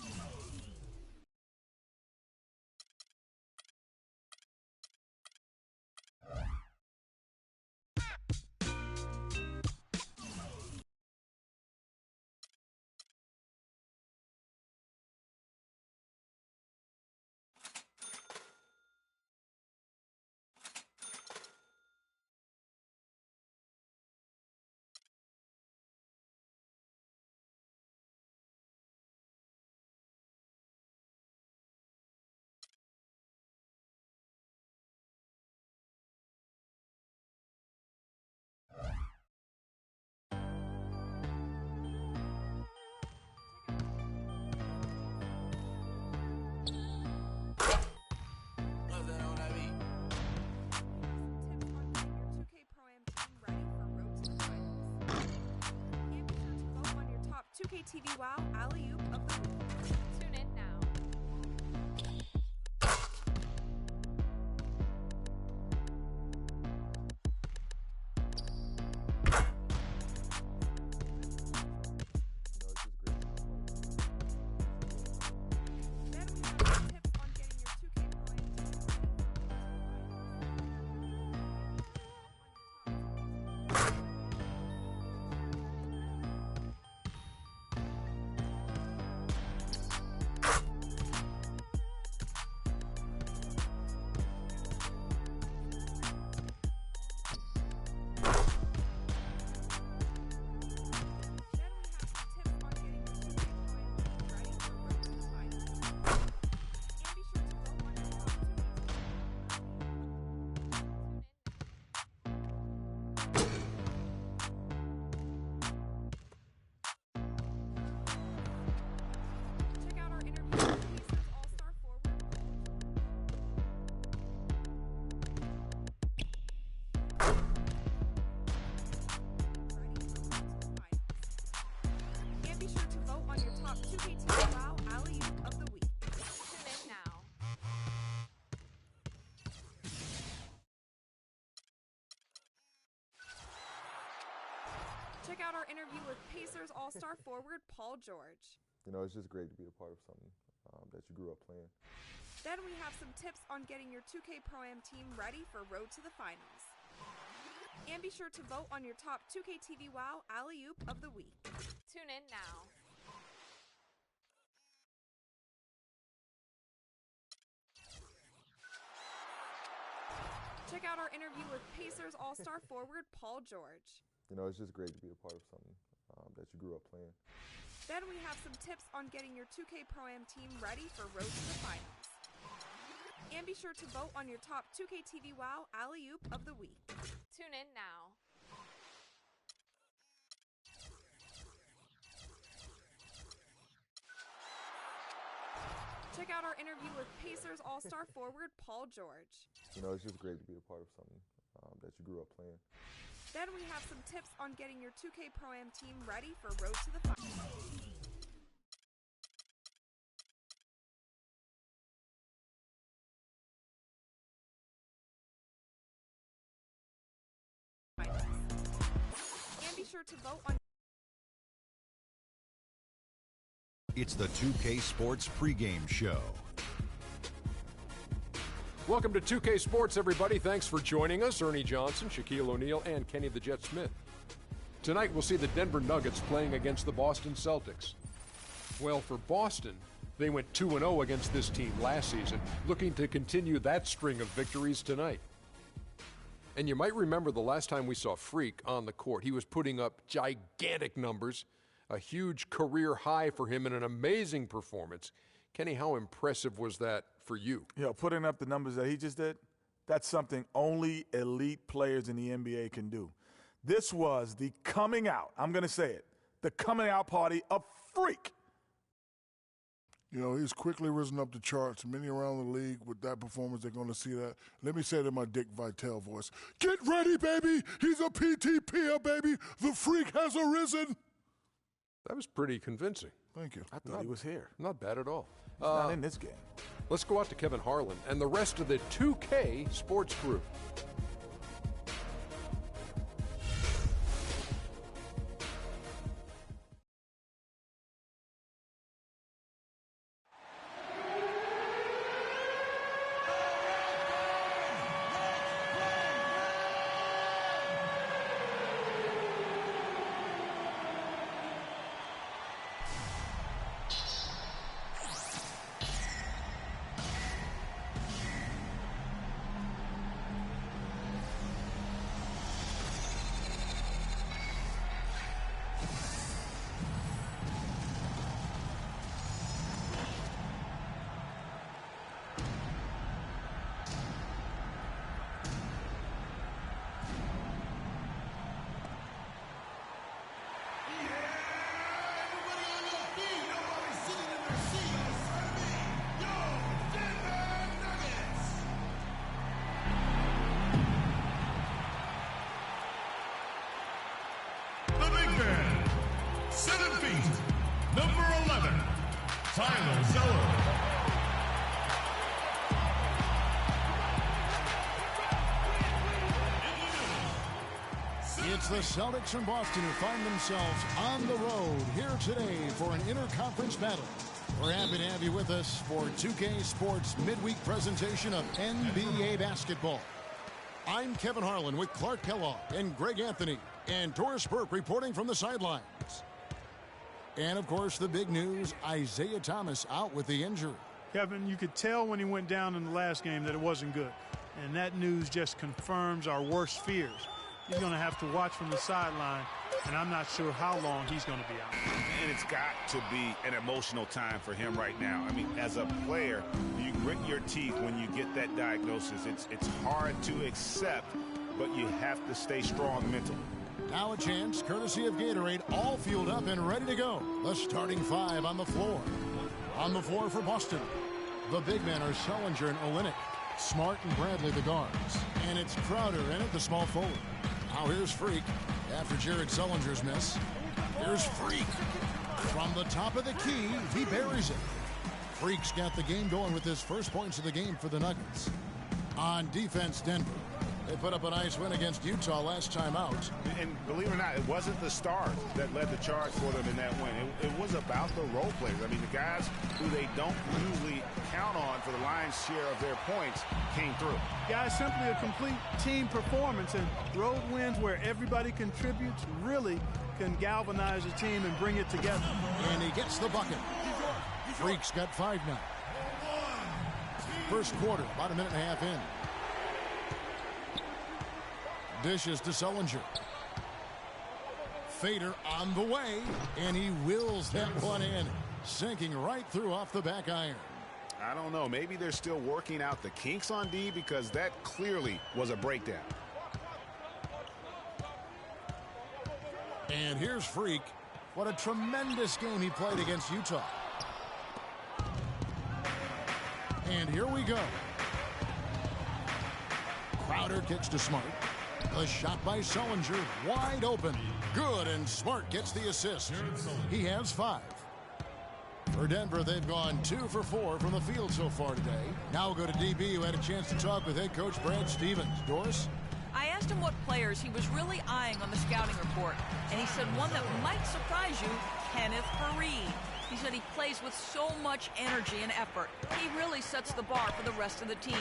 [SPEAKER 18] 2K TV Wow Alley-Oop of the Week. Tune in now. Check out our interview with Pacers All-Star forward Paul George.
[SPEAKER 19] You know, it's just great to be a part of something that you grew up playing.
[SPEAKER 18] Then we have some tips on getting your 2K Pro-Am team ready for Road to the Finals. And be sure to vote on your top 2K TV Wow Alley-Oop of the Week. Tune in now. Check out our interview with Pacers All-Star forward Paul George.
[SPEAKER 19] You know, it's just great to be a part of something that you grew up playing.
[SPEAKER 18] Then we have some tips on getting your 2K Pro-Am team ready for Road to the Finals. And be sure to vote on your top 2K TV Wow Alley-Oop of the Week. Tune in now. Check out our interview with Pacers All-Star forward Paul George.
[SPEAKER 19] You know, it's just great to be a part of something that you grew up playing.
[SPEAKER 18] Then we have some tips on getting your 2K Pro-Am team ready for Road to the Finals. And be sure to vote on.
[SPEAKER 3] It's the 2K Sports pregame show.
[SPEAKER 4] Welcome to 2K Sports, everybody. Thanks for joining us. Ernie Johnson, Shaquille O'Neal, and Kenny the Jet Smith. Tonight, we'll see the Denver Nuggets playing against the Boston Celtics. Well, for Boston, they went 2-0 against this team last season, looking to continue that string of victories tonight. And you might remember the last time we saw Freak on the court. He was putting up gigantic numbers, a huge career high for him, and an amazing performance. Kenny, how impressive was that for you?
[SPEAKER 5] You know, putting up the numbers that he just did, that's something only elite players in the NBA can do. This was the coming out, I'm going to say it, the coming out party of Freak.
[SPEAKER 16] You know, he's quickly risen up the charts. Many around the league with that performance, they're going to see that. Let me say it in my Dick Vitale voice. Get ready, baby. He's a PTPer, baby. The Freak has arisen.
[SPEAKER 4] That was pretty convincing.
[SPEAKER 16] Thank you.
[SPEAKER 5] I thought he was here.
[SPEAKER 4] Not bad at all.
[SPEAKER 5] He's not in this game.
[SPEAKER 4] Let's go out to Kevin Harlan and the rest of the 2K Sports Group.
[SPEAKER 6] Tyler Zeller.
[SPEAKER 7] It's the Celtics from Boston who find themselves on the road here today for an interconference battle. We're happy to have you with us for 2K Sports midweek presentation of NBA basketball. I'm Kevin Harlan with Clark Kellogg and Greg Anthony and Doris Burke reporting from the sidelines. And, of course, the big news, Isaiah Thomas out with the injury.
[SPEAKER 9] Kevin, you could tell when he went down in the last game that it wasn't good. And that news just confirms our worst fears. He's going to have to watch from the sideline, and I'm not sure how long he's going to be out.
[SPEAKER 8] And it's got to be an emotional time for him right now. I mean, as a player, you grit your teeth when you get that diagnosis. It's hard to accept, but you have to stay strong mentally.
[SPEAKER 7] Now a chance, courtesy of Gatorade, all fueled up and ready to go. The starting five on the floor. On the floor for Boston, the big men are Sullinger and Olynyk. Smart and Bradley the guards. And it's Crowder in at the small forward. Now here's Freak after Jared Sullinger's miss. Here's Freak. From the top of the key, he buries it. Freak's got the game going with his first points of the game for the Nuggets. On defense, Denver. They put up a nice win against Utah last time out.
[SPEAKER 8] And believe it or not, it wasn't the stars that led the charge for them in that win. It was about the role players. I mean, the guys who they don't usually count on for the lion's share of their points came through.
[SPEAKER 9] Guys, simply a complete team performance, and road wins where everybody contributes really can galvanize a team and bring it together.
[SPEAKER 7] And he gets the bucket. Freak's got 5 now. First quarter, about a minute and a half in. Dishes to Sullinger. Fader on the way, and he wills that one in, sinking right through off the back iron.
[SPEAKER 8] I don't know. Maybe they're still working out the kinks on D, because that clearly was a breakdown.
[SPEAKER 7] And here's Freak. What a tremendous game he played against Utah. And here we go. Crowder kicks to Smart. A shot by Sullinger, wide open. Good, and Smart gets the assist. He has 5. For Denver, they've gone 2 for 4 from the field so far today. Now we'll go to DB, who had a chance to talk with head coach Brad Stevens. Doris?
[SPEAKER 10] I asked him what players he was really eyeing on the scouting report, and he said one that might surprise you, Kenneth Faried. He said he plays with so much energy and effort. He really sets the bar for the rest of the team.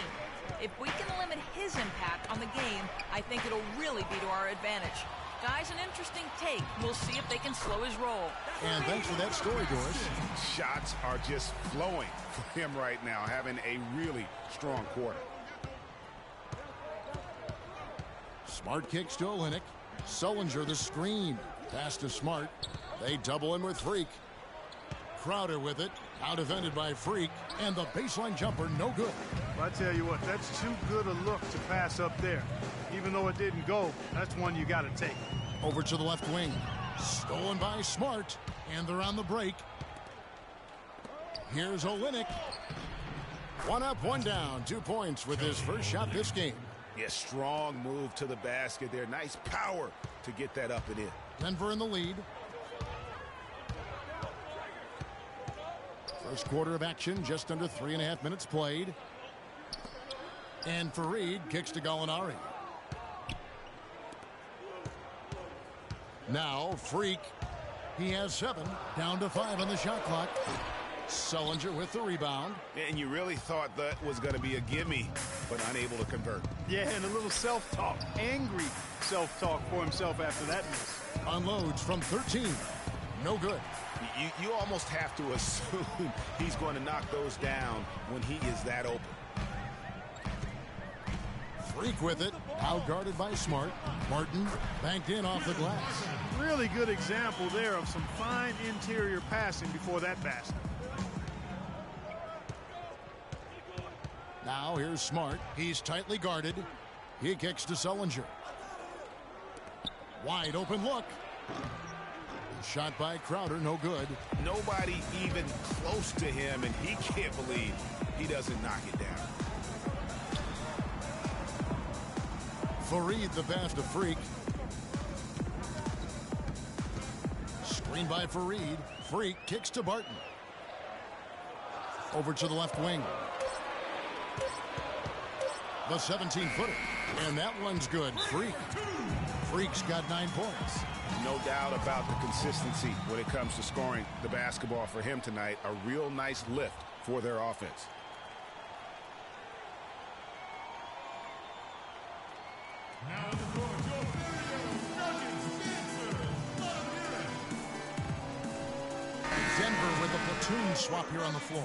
[SPEAKER 10] If we can limit his impact on the game, I think it'll really be to our advantage. Guys, an interesting take. We'll see if they can slow his roll.
[SPEAKER 7] And thanks for that story, Doris.
[SPEAKER 8] Shots are just flowing for him right now, having a really strong quarter.
[SPEAKER 7] Smart kicks to Olynyk. Sullinger the screen. Pass to Smart. They double him with Freak. Crowder with it, out defended by Freak, and the baseline jumper no good.
[SPEAKER 9] Well, I tell you what, that's too good a look to pass up there. Even though it didn't go, that's one you got to take.
[SPEAKER 7] Over to the left wing, stolen by Smart, and they're on the break. Here's Olynyk. 1 up, 1 down, 2 points with his first shot this game.
[SPEAKER 8] Yeah, strong move to the basket there. Nice power to get that up and in.
[SPEAKER 7] Denver in the lead. First quarter of action, just under 3.5 minutes played. And Faried kicks to Gallinari. Now Freak. He has 7, down to 5 on the shot clock. Sullinger with the rebound.
[SPEAKER 8] And you really thought that was going to be a gimme, but unable to convert.
[SPEAKER 9] Yeah, and a little self-talk, angry self-talk for himself after that miss.
[SPEAKER 7] Unloads from 13. No good.
[SPEAKER 8] You almost have to assume he's going to knock those down when he is that open.
[SPEAKER 7] Freak with it, out guarded by Smart. Martin banked in off the glass.
[SPEAKER 9] Really good example there of some fine interior passing before that basket.
[SPEAKER 7] Now here's Smart. He's tightly guarded. He kicks to Sullinger. Wide open look. Shot by Crowder, no good.
[SPEAKER 8] Nobody even close to him, and he can't believe he doesn't knock it down.
[SPEAKER 7] Faried the pass to Freak. Screen by Faried. Freak kicks to Barton. Over to the left wing. The 17-footer. And that one's good. Freak. Freak's got 9 points.
[SPEAKER 8] No doubt about the consistency when it comes to scoring the basketball for him tonight. A real nice lift for their offense.
[SPEAKER 6] Now in the court, your very Nuggets dancer,
[SPEAKER 7] Denver with a platoon swap here on the floor.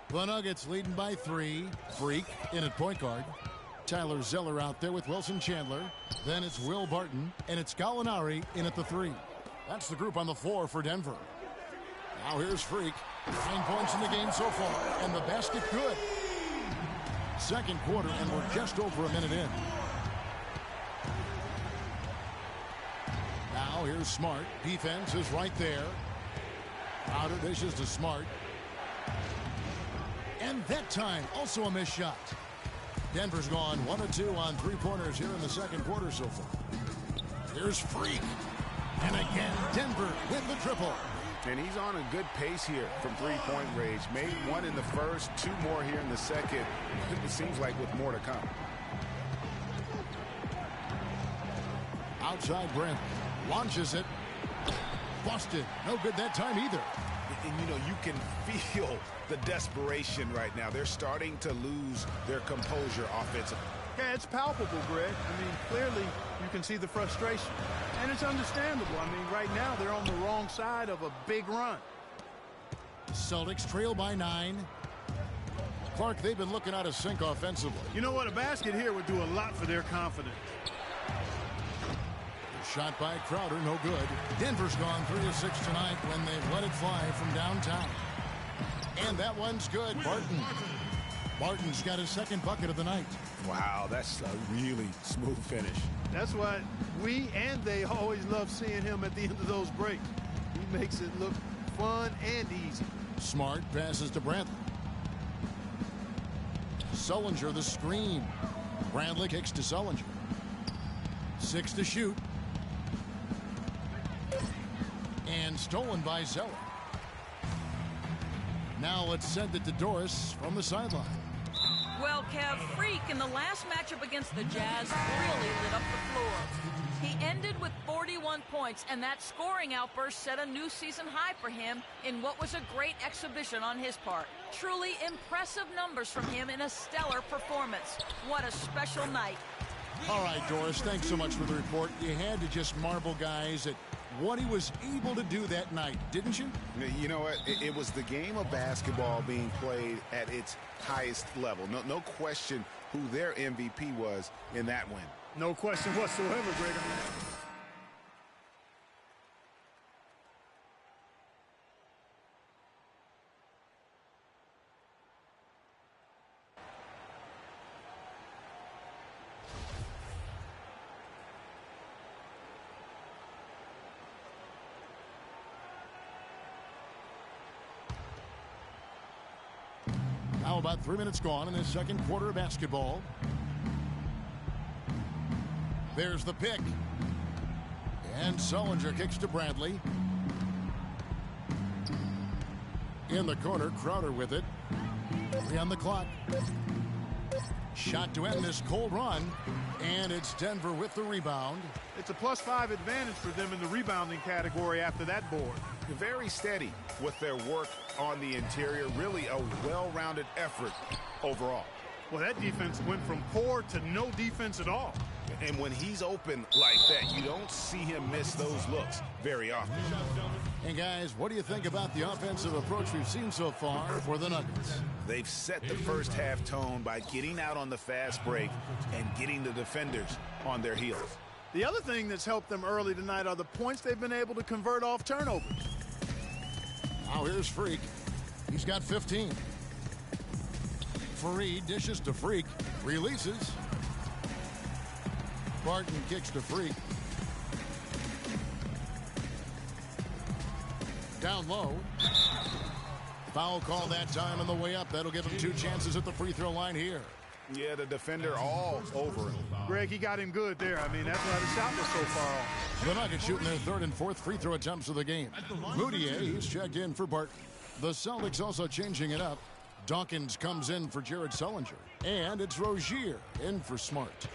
[SPEAKER 7] The Nuggets leading by 3. Freak in at point guard. Tyler Zeller out there with Wilson Chandler. Then it's Will Barton, and it's Gallinari in at the 3. That's the group on the floor for Denver. Now here's Freak. 9 points in the game so far, and the basket good. Second quarter, and we're just over a minute in. Now here's Smart. Defense is right there. Crowder dishes to Smart. And that time, also a missed shot. Denver's gone 1 of 2 on 3-pointers here in the second quarter so far. Here's Freak. And again, Denver with the triple.
[SPEAKER 8] And he's on a good pace here from three-point range. Made 1 in the first, 2 more here in the second. It seems like with more to come.
[SPEAKER 7] Outside Brent. Launches it. Busted. No good that time either.
[SPEAKER 8] And you know, you can feel the desperation right now. They're starting to lose their composure offensively.
[SPEAKER 9] Yeah, it's palpable, Greg. I mean, clearly you can see the frustration. And it's understandable. I mean, right now they're on the wrong side of a big run.
[SPEAKER 7] Celtics trail by 9. Clark, they've been looking out of sync offensively.
[SPEAKER 9] You know what? A basket here would do a lot for their confidence.
[SPEAKER 7] Shot by Crowder, no good. Denver's gone 3 of 6 tonight when they've let it fly from downtown. And that one's good. Barton's got his second bucket of the night.
[SPEAKER 8] Wow, that's a really smooth finish.
[SPEAKER 9] That's why we and they always love seeing him at the end of those breaks. He makes it look fun and easy.
[SPEAKER 7] Smart passes to Brantley. Sullinger the screen. Brantley kicks to Sullinger. 6 to shoot. And stolen by Zeller. Now let's send it to Doris from the sideline.
[SPEAKER 10] Well, Kev, Freak in the last matchup against the Jazz really lit up the floor. He ended with 41 points, and that scoring outburst set a new season high for him in what was a great exhibition on his part. Truly impressive numbers from him in a stellar performance. What a special night.
[SPEAKER 7] All right, Doris, thanks so much for the report. You had to just marvel, guys, at what he was able to do that night, didn't you?
[SPEAKER 8] You know what? It was the game of basketball being played at its highest level. No question who their MVP was in that win.
[SPEAKER 9] No question whatsoever, Greg.
[SPEAKER 7] Now about 3 minutes gone in this second quarter of basketball. There's the pick. And Sullinger kicks to Bradley. In the corner, Crowder with it. 3 on the clock. Shot to end this cold run. And it's Denver with the rebound.
[SPEAKER 9] It's a +5 advantage for them in the rebounding category after that board.
[SPEAKER 8] Very steady with their work on the interior. Really a well-rounded effort overall.
[SPEAKER 9] Well, that defense went from poor to no defense at all.
[SPEAKER 8] And when he's open like that, you don't see him miss those looks very often.
[SPEAKER 7] And guys, what do you think about the offensive approach we've seen so far for the Nuggets?
[SPEAKER 8] They've set the first half tone by getting out on the fast break and getting the defenders on their heels.
[SPEAKER 9] The other thing that's helped them early tonight are the points they've been able to convert off turnovers.
[SPEAKER 7] Now here's Freak. He's got 15. Fareed dishes to Freak. Releases. Barton kicks to Freak. Down low. Foul call that time on the way up. That'll give him 2 chances at the free throw line here.
[SPEAKER 8] Yeah, the defender all over him.
[SPEAKER 9] Greg, he got him good there. I mean, that's why the shot was so far off.
[SPEAKER 7] The Nuggets shooting their third and fourth free throw attempts of the game. Moutier, he's checked in for Barton. The Celtics also changing it up. Dawkins comes in for Jared Sullinger. And it's Rozier in for Smart.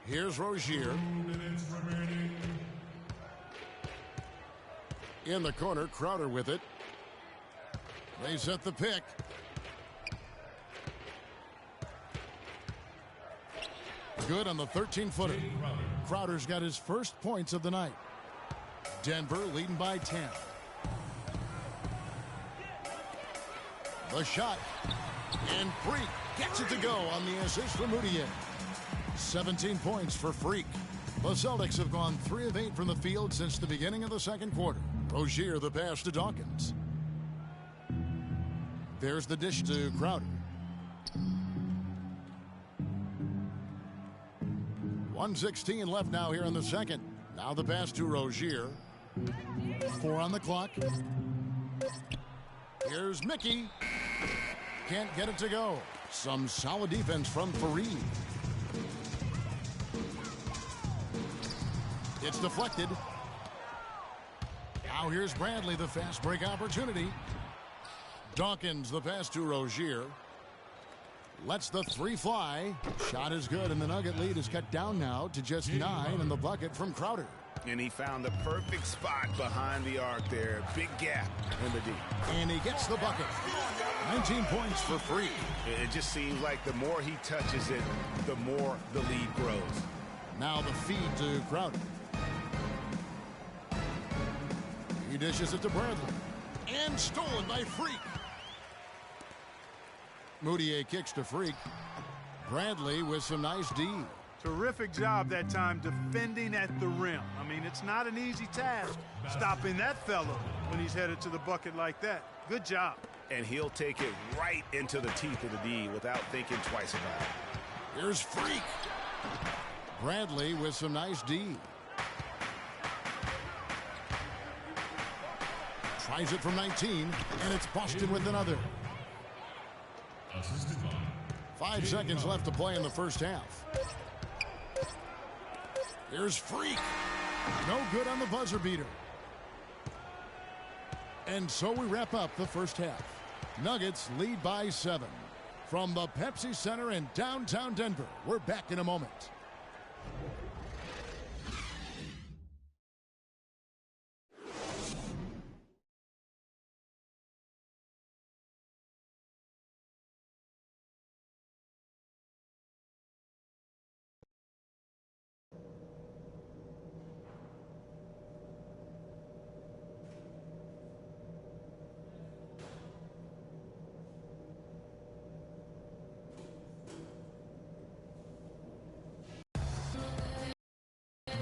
[SPEAKER 7] Here's Rozier. In the corner, Crowder with it. They set the pick. Good on the 13-footer. Crowder's got his first points of the night. Denver leading by 10. The shot. And Freak gets it to go on the assist for Moutier. 17 points for Freak. The Celtics have gone 3 of 8 from the field since the beginning of the second quarter. Rozier the pass to Dawkins. There's the dish to Crowder. 1:16 left now here in the second. Now the pass to Rozier. 4 on the clock. Here's Mickey. Can't get it to go. Some solid defense from Fareed. It's deflected. Now here's Bradley, the fast break opportunity. Dawkins, the pass to Rozier. Lets the 3 fly. Shot is good, and the Nugget lead is cut down now to just 9 in the bucket from Crowder.
[SPEAKER 8] And he found the perfect spot behind the arc there. Big gap in the D.
[SPEAKER 7] And he gets the bucket. 19 points for Freak.
[SPEAKER 8] It just seems like the more he touches it, the more the lead grows.
[SPEAKER 7] Now the feed to Crowder. He dishes it to Bradley. And stolen by Freak. Moutier kicks to Freak. Bradley with some nice D.
[SPEAKER 9] Terrific job that time defending at the rim. I mean, it's not an easy task stopping that fella when he's headed to the bucket like that. Good job.
[SPEAKER 8] And he'll take it right into the teeth of the D without thinking twice about it.
[SPEAKER 7] Here's Freak. Bradley with some nice D. Tries it from 19, and it's Boston with another. 5 seconds left to play in the first half. Here's Freak. No good on the buzzer beater. And so we wrap up the first half. Nuggets lead by 7. From the Pepsi Center in downtown Denver, we're back in a moment.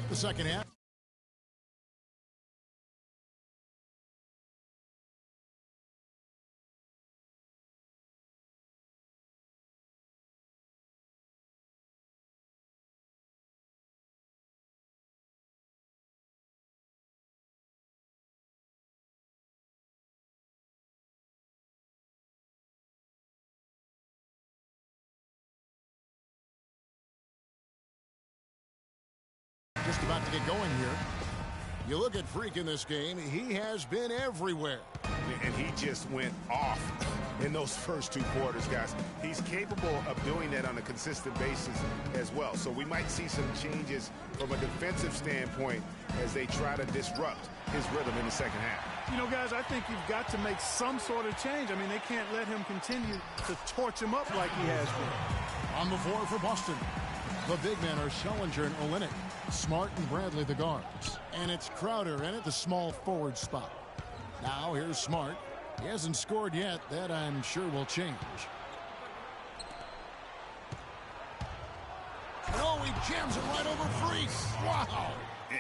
[SPEAKER 7] The second half. Just about to get going here. You look at Freak in this game, he has been everywhere.
[SPEAKER 8] And he just went off in those first 2 quarters, guys. He's capable of doing that on a consistent basis as well. So we might see some changes from a defensive standpoint as they try to disrupt his rhythm in the second half.
[SPEAKER 9] You know, guys, I think you've got to make some sort of change. I mean, they can't let him continue to torch him up like he has been.
[SPEAKER 7] On the floor for Boston, the big men are Sullinger and Olynyk. Smart and Bradley the guards. And it's Crowder in at the small forward spot. Now here's Smart. He hasn't scored yet. That I'm sure will change. Oh, he jams it right over Freak. Wow.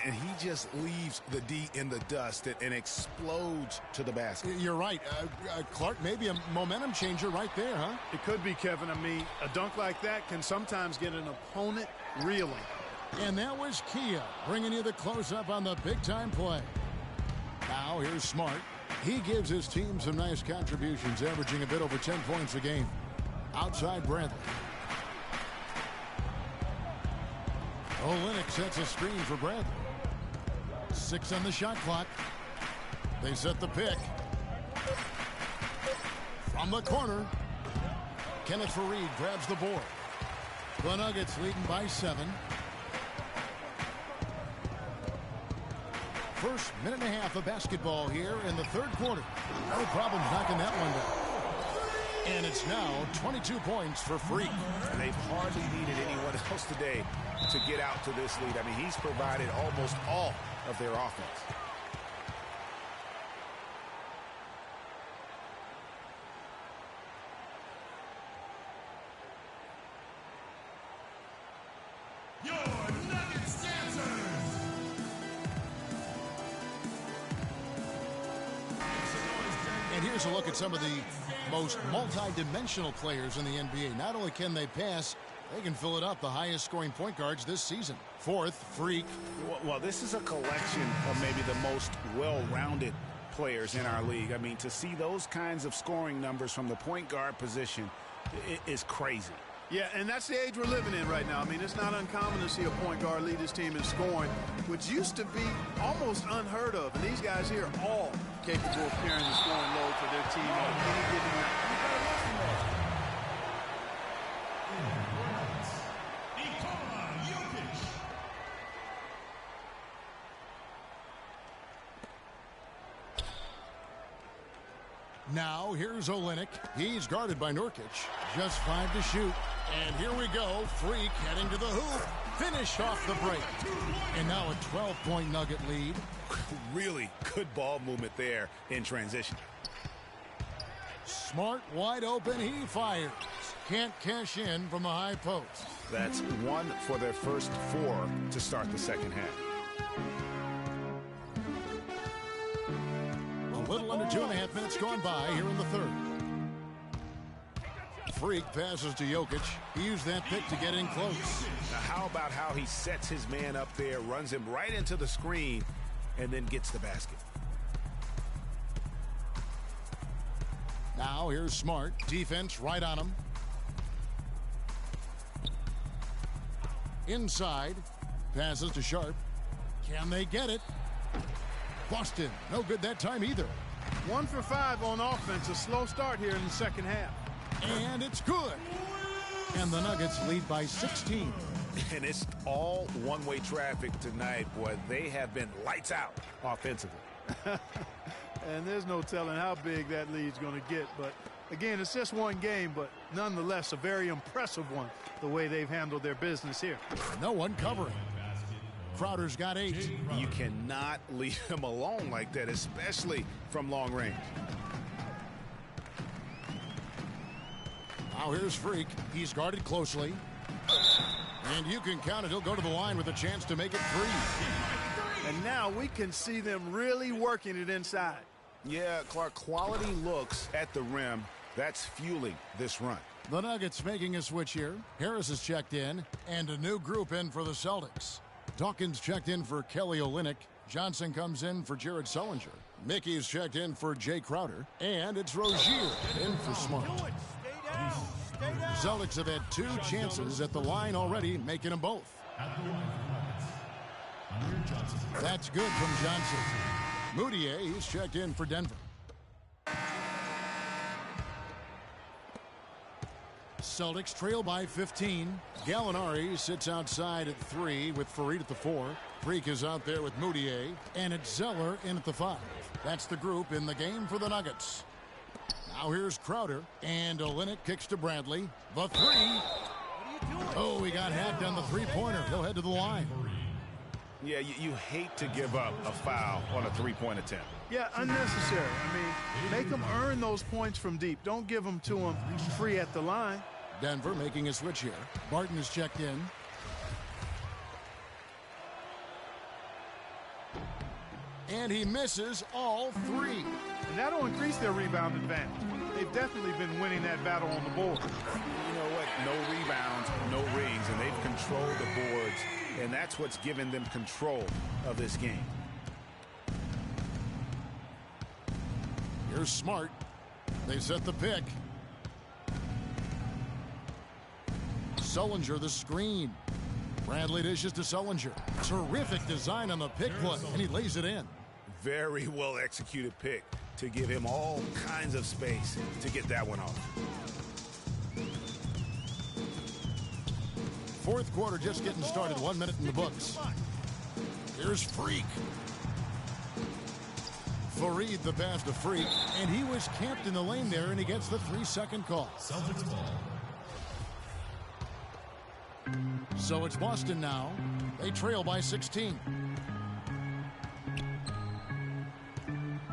[SPEAKER 8] And he just leaves the D in the dust and explodes to the basket.
[SPEAKER 7] You're right. Clark, maybe a momentum changer right there, huh?
[SPEAKER 9] It could be, Kevin. I mean, a dunk like that can sometimes get an opponent reeling.
[SPEAKER 7] And that was Kia bringing you the close-up on the big-time play. Now here's Smart. He gives his team some nice contributions, averaging a bit over 10 points a game. Outside Bradley. Olynyk sets a screen for Bradley. 6 on the shot clock. They set the pick. From the corner, Kenneth Faried grabs the board. The Nuggets leading by 7. First minute and a half of basketball here in the third quarter. No problem knocking that one down. And it's now 22 points for Freak.
[SPEAKER 8] And they've hardly needed anyone else today to get out to this lead. I mean, he's provided almost all of their offense.
[SPEAKER 6] Your Nuggets dancers.
[SPEAKER 7] And here's a look at some of the most multi-dimensional players in the NBA. Not only can they pass, they can fill it up. The highest scoring point guards this season. Fourth, Freak.
[SPEAKER 8] Well, this is a collection of maybe the most well-rounded players in our league. I mean, to see those kinds of scoring numbers from the point guard position is crazy.
[SPEAKER 9] Yeah, and that's the age we're living in right now. I mean, it's not uncommon to see a point guard lead his team in scoring, which used to be almost unheard of. And these guys here are all capable of carrying the scoring load for their team on any given night.
[SPEAKER 7] Now here's Olynyk. He's guarded by Nurkic. Just 5 to shoot. And here we go. Freak heading to the hoop. Finish off the break. And now a 12-point Nugget lead.
[SPEAKER 8] Really good ball movement there in transition.
[SPEAKER 7] Smart, wide open. He fires. Can't cash in from the high post.
[SPEAKER 8] That's 1 for their first 4 to start the second half.
[SPEAKER 7] A little under 2.5 minutes gone by here in the third. Freak passes to Jokic. He used that pick to get in close.
[SPEAKER 8] Now how about how he sets his man up there, runs him right into the screen, and then gets the basket.
[SPEAKER 7] Now here's Smart. Defense right on him. Inside. Passes to Sharp. Can they get it? Boston, no good that time either.
[SPEAKER 9] 1 for 5 on offense. A slow start here in the second half.
[SPEAKER 7] And it's good. And the Nuggets lead by 16.
[SPEAKER 8] And it's all one-way traffic tonight. Boy, they have been lights out offensively.
[SPEAKER 9] And there's no telling how big that lead's going to get. But, again, it's just one game, but nonetheless a very impressive one, the way they've handled their business here.
[SPEAKER 7] No one covering. Crowder's got 8.
[SPEAKER 8] You cannot leave him alone like that, especially from long range.
[SPEAKER 7] Now here's Freak. He's guarded closely. And you can count it. He'll go to the line with a chance to make it 3.
[SPEAKER 9] And now we can see them really working it inside.
[SPEAKER 8] Yeah, Clark, quality looks at the rim. That's fueling this run.
[SPEAKER 7] The Nuggets making a switch here. Harris is checked in, and a new group in for the Celtics. Dawkins checked in for Kelly Olynyk. Johnson comes in for Jared Sullinger. Mickey's checked in for Jay Crowder. And it's Rozier in for Smart. Celtics have had 2 chances at the line already, making them both. That's good from Johnson. Moutier, he's checked in for Denver. Celtics trail by 15. Gallinari sits outside at 3 with Faried at the 4. Freak is out there with Moutier. And it's Zeller in at the 5. That's the group in the game for the Nuggets. Now here's Crowder. And Olynyk kicks to Bradley. The 3. Oh, he got hacked on the 3-pointer. He'll head to the line.
[SPEAKER 8] Yeah, you hate to give up a foul on a 3-point attempt.
[SPEAKER 9] Yeah, unnecessary. I mean, make them earn those points from deep. Don't give them to them free at the line.
[SPEAKER 7] Denver making a switch here. Barton is checked in. And he misses all 3.
[SPEAKER 9] And that'll increase their rebound advantage. They've definitely been winning that battle on the board.
[SPEAKER 8] You know what? No rebounds, no rings, and they've controlled the boards, and that's what's given them control of this game.
[SPEAKER 7] Here's Smart. They set the pick. Sullinger the screen. Bradley dishes to Sullinger. Terrific design on the pick play, and he lays it in.
[SPEAKER 8] Very well executed pick to give him all kinds of space to get that one off.
[SPEAKER 7] Fourth quarter just getting started. 1 minute in the books. Here's Freak. Fareed the pass to Freak, and he was camped in the lane there, and he gets the 3-second call.
[SPEAKER 6] Celtics ball.
[SPEAKER 7] So it's Boston now. They trail by 16.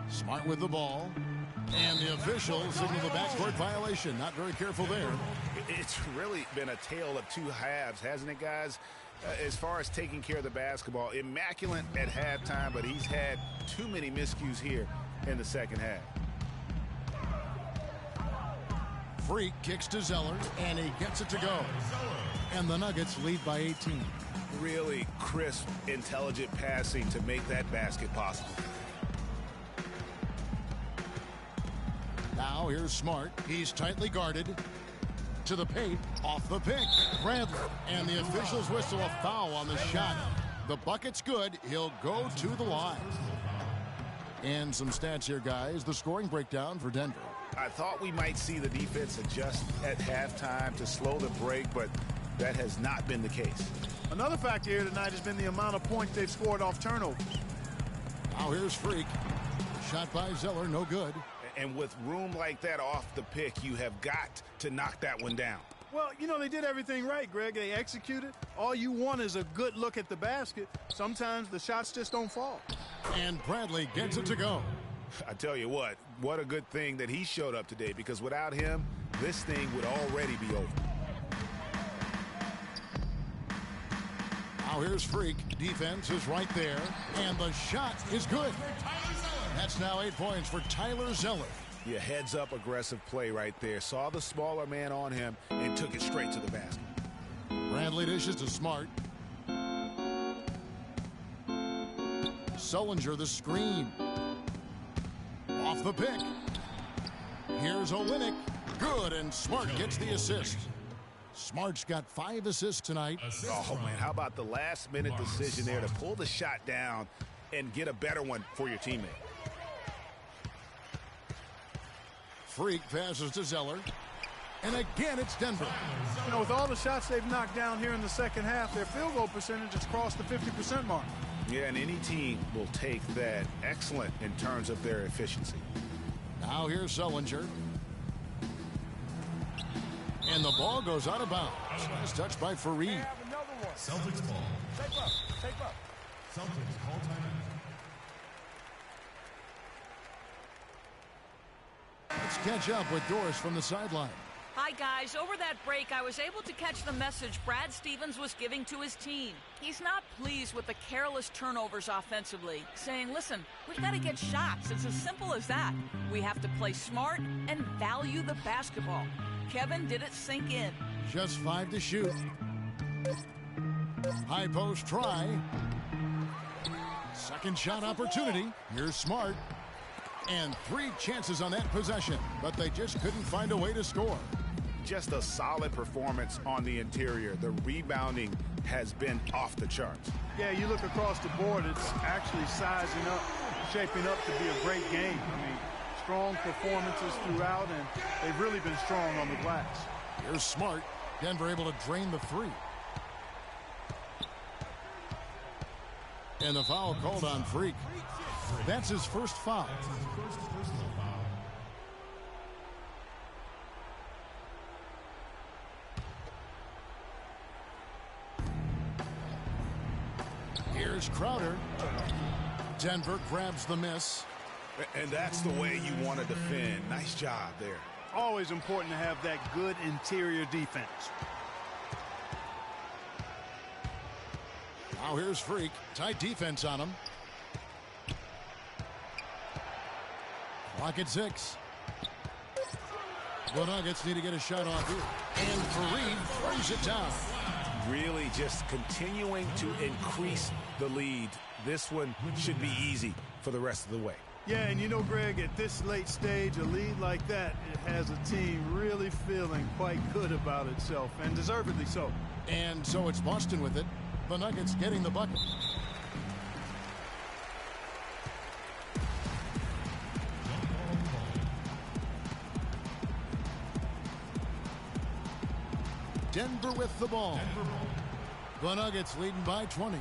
[SPEAKER 7] Smart with the ball. And the officials signal the backcourt violation. Not very careful there.
[SPEAKER 8] It's really been a tale of two halves, hasn't it, guys? As far as taking care of the basketball, immaculate at halftime, but he's had too many miscues here in the second half.
[SPEAKER 7] Freak kicks to Zeller, and he gets it to go. And the Nuggets lead by 18.
[SPEAKER 8] Really crisp, intelligent passing to make that basket possible.
[SPEAKER 7] Now here's Smart. He's tightly guarded. To the paint, off the pick. Bradley, and the officials whistle a foul on the shot. The bucket's good. He'll go to the line. And some stats here, guys. The scoring breakdown for Denver.
[SPEAKER 8] I thought we might see the defense adjust at halftime to slow the break, but that has not been the case.
[SPEAKER 9] Another factor here tonight has been the amount of points they've scored off turnover.
[SPEAKER 7] Now here's Freak. Shot by Zeller, no good.
[SPEAKER 8] And with room like that off the pick, you have got to knock that one down.
[SPEAKER 9] Well, you know, they did everything right, Greg. They executed. All you want is a good look at the basket. Sometimes the shots just don't fall.
[SPEAKER 7] And Bradley gets it to go.
[SPEAKER 8] I tell you what a good thing that he showed up today, because without him, this thing would already be over.
[SPEAKER 7] Now here's Freak. Defense is right there. And the shot is good. That's now 8 points for Tyler Zeller.
[SPEAKER 8] Yeah, heads up aggressive play right there. Saw the smaller man on him and took it straight to the basket.
[SPEAKER 7] Bradley dishes to Smart. Sullinger the screen. Off the pick. Here's Olynyk. Good, and Smart gets the assist. Smart's got 5 assists tonight.
[SPEAKER 8] Oh, man, how about the last-minute decision there to pull the shot down and get a better one for your teammate?
[SPEAKER 7] Freak passes to Zeller. And again, it's Denver.
[SPEAKER 9] You know, with all the shots they've knocked down here in the second half, their field goal percentage has crossed the 50% mark.
[SPEAKER 8] Yeah, and any team will take that. Excellent in terms of their efficiency.
[SPEAKER 7] Now here's Sullinger. And the ball goes out of bounds. Nice touch by Fareed.
[SPEAKER 6] Celtics ball.
[SPEAKER 9] Take up.
[SPEAKER 6] Celtics call timeout.
[SPEAKER 7] Let's catch up with Doris from the sideline.
[SPEAKER 10] Hi, guys. Over that break, I was able to catch the message Brad Stevens was giving to his team. He's not pleased with the careless turnovers offensively, saying, listen, we've got to get shots. It's as simple as that. We have to play smart and value the basketball. Kevin did it sink in.
[SPEAKER 7] Just 5 to shoot. High post try. Second shot opportunity. Here's Smart. And 3 chances on that possession, but they just couldn't find a way to score.
[SPEAKER 8] Just a solid performance on the interior. The rebounding has been off the charts.
[SPEAKER 9] Yeah, you look across the board, it's actually sizing up, shaping up to be a great game. I mean, strong performances throughout, and they've really been strong on the glass.
[SPEAKER 7] Here's Smart. Denver able to drain the 3. And the foul called on Freak. That's his first foul. Here's Crowder. Denver grabs the miss.
[SPEAKER 8] And that's the way you want to defend. Nice job there.
[SPEAKER 9] Always important to have that good interior defense.
[SPEAKER 7] Now here's Freak. Tight defense on him. Clock at 6. The Nuggets need to get a shot off here. And Fareed throws it down.
[SPEAKER 8] Really just continuing to increase the lead. This one should be easy for the rest of the way.
[SPEAKER 9] Yeah, and you know, Greg, at this late stage, a lead like that, it has a team really feeling quite good about itself, and deservedly so.
[SPEAKER 7] And so it's Boston with it. The Nuggets getting the bucket. Denver with the ball. The Nuggets leading by 20.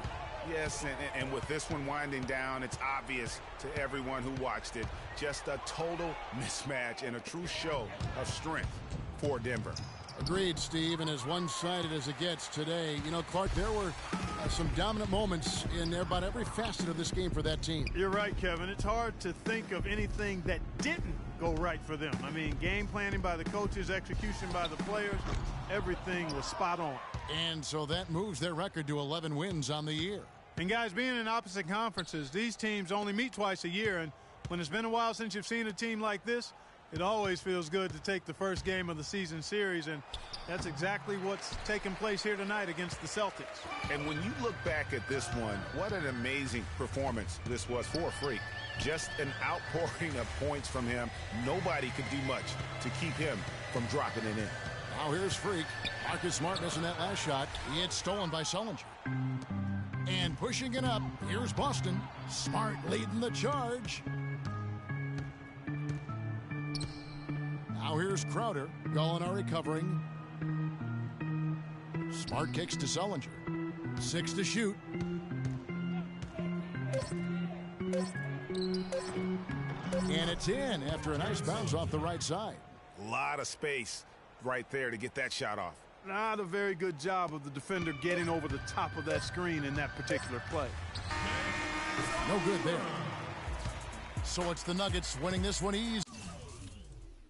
[SPEAKER 8] Yes, and with this one winding down, it's obvious to everyone who watched it. Just a total mismatch and a true show of strength for Denver.
[SPEAKER 7] Agreed, Steve, and as one-sided as it gets today, you know, Clark, there were some dominant moments in about every facet of this game for that team.
[SPEAKER 9] You're right, Kevin. It's hard to think of anything that didn't go right for them. I mean, game planning by the coaches, execution by the players, everything was spot on.
[SPEAKER 7] And so that moves their record to 11 wins on the year.
[SPEAKER 9] And guys, being in opposite conferences, these teams only meet twice a year, and when it's been a while since you've seen a team like this, it always feels good to take the first game of the season series, and that's exactly what's taking place here tonight against the Celtics.
[SPEAKER 8] And when you look back at this one, what an amazing performance this was for Freak. Just an outpouring of points from him. Nobody could do much to keep him from dropping it in.
[SPEAKER 7] Now here's Freak. Marcus Smart missing that last shot. He had stolen by Sullinger. And pushing it up, here's Boston. Smart leading the charge. Now here's Crowder. Gallinari covering. Smart kicks to Sullinger. 6 to shoot. And it's in after a nice bounce off the right side.
[SPEAKER 8] A lot of space right there to get that shot off.
[SPEAKER 9] Not a very good job of the defender getting over the top of that screen in that particular play.
[SPEAKER 7] No good there. So it's the Nuggets winning this one easily.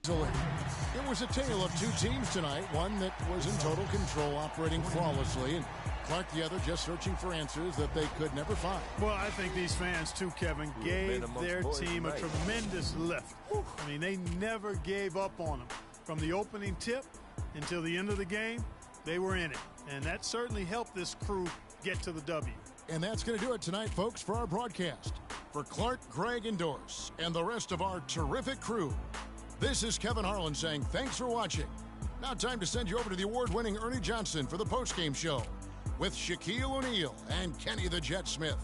[SPEAKER 7] It was a tale of two teams tonight, one that was in total control, operating flawlessly, and Clark the other just searching for answers that they could never find.
[SPEAKER 9] Well, I think these fans too, Kevin, gave their team a tremendous lift. I mean, they never gave up on them. From the opening tip until the end of the game, they were in it. And that certainly helped this crew get to the W.
[SPEAKER 7] And that's going to do it tonight, folks, for our broadcast. For Clark, Greg, and Doris, and the rest of our terrific crew, this is Kevin Harlan saying thanks for watching. Now time to send you over to the award-winning Ernie Johnson for the postgame show with Shaquille O'Neal and Kenny the Jet Smith.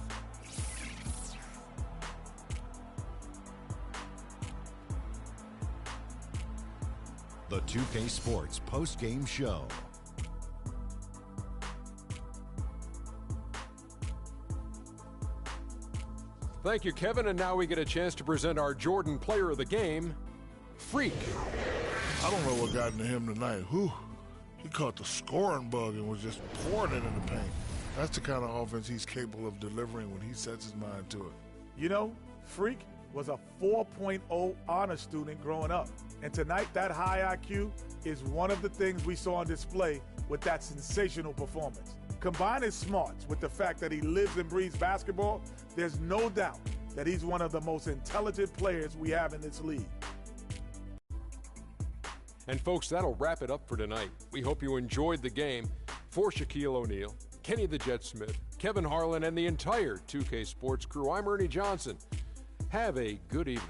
[SPEAKER 3] The 2K Sports postgame show.
[SPEAKER 4] Thank you, Kevin. And now we get a chance to present our Jordan Player of the Game, Freak.
[SPEAKER 16] I don't know what got into him tonight. Whew. He caught the scoring bug and was just pouring it in the paint. That's the kind of offense he's capable of delivering when he sets his mind to it.
[SPEAKER 5] You know, Freak was a 4.0 honor student growing up. And tonight, that high IQ is one of the things we saw on display with that sensational performance. Combine his smarts with the fact that he lives and breathes basketball, there's no doubt that he's one of the most intelligent players we have in this league.
[SPEAKER 4] And folks, that'll wrap it up for tonight. We hope you enjoyed the game. For Shaquille O'Neal, Kenny the Jet Smith, Kevin Harlan, and the entire 2K Sports crew, I'm Ernie Johnson. Have a good evening.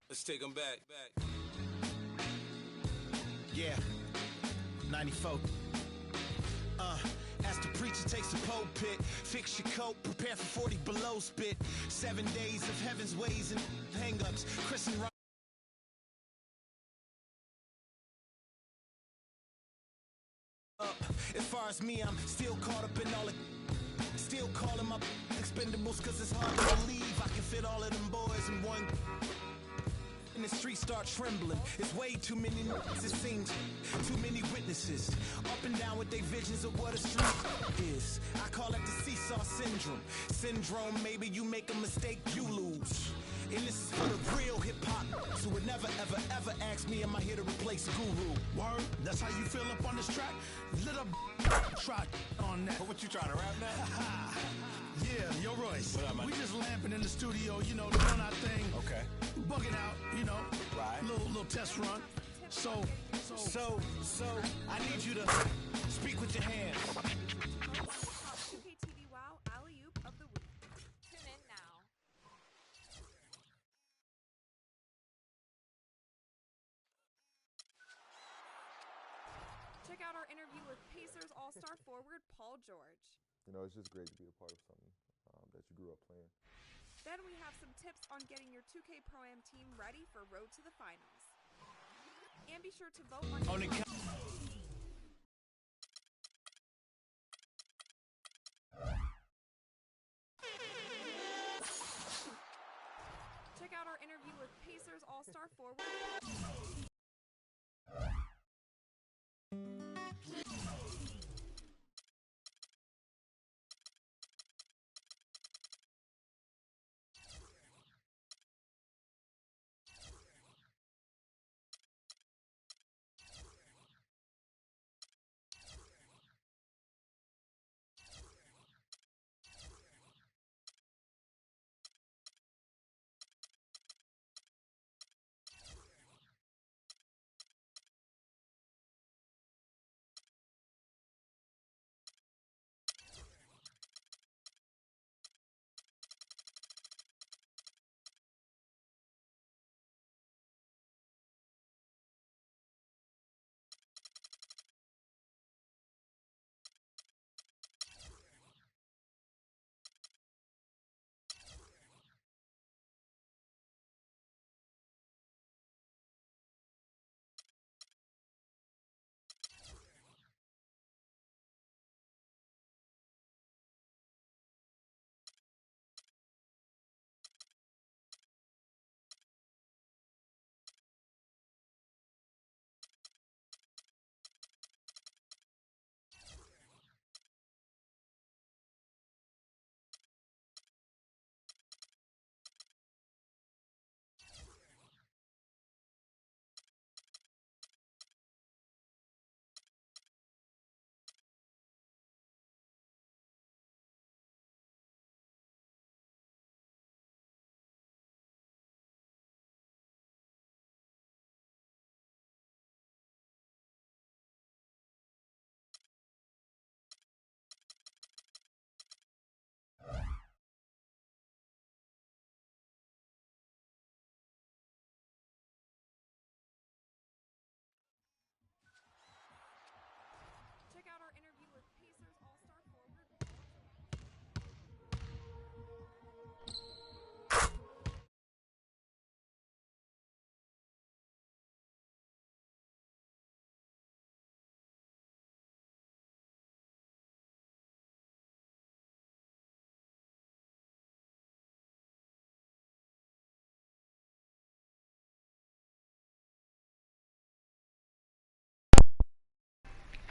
[SPEAKER 20] Let's take them back.
[SPEAKER 21] Yeah, 94. As the preacher takes the pulpit, fix your coat, prepare for 40 below spit. 7 days of heaven's ways and hang-ups. Chris and Rob. As far as me, I'm still caught up in all the. Still calling my expendables, cause it's hard to believe I can fit all of them boys in one. and the streets start trembling. It's way too many it seems. Too many witnesses. Up and down with their visions of what a street is. I call it the seesaw syndrome. Syndrome, maybe you make a mistake, you lose. And this is for the real hip-hop, so would never, ever, ever ask me, am I here to replace a guru?
[SPEAKER 6] Word, that's how you feel up on this track? Little try on that.
[SPEAKER 8] What you trying to rap now?
[SPEAKER 6] Yeah, yo Royce.
[SPEAKER 8] What up, man?
[SPEAKER 6] We just lamping in the studio, you know, doing our thing.
[SPEAKER 8] Okay.
[SPEAKER 6] Bugging out, you know.
[SPEAKER 8] Right.
[SPEAKER 6] Little test run. So,
[SPEAKER 21] I need you to speak with your hands.
[SPEAKER 18] 2K TV Wow Alley-Oop of the Week. Tune in now. Check out our interview with Pacers All-Star forward Paul George.
[SPEAKER 19] You know, it's just great to be a part of something that you grew up playing.
[SPEAKER 18] Then we have some tips on getting your 2K Pro-Am team ready for Road to the Finals. And be sure to vote on your Check out our interview with Pacers All-Star forward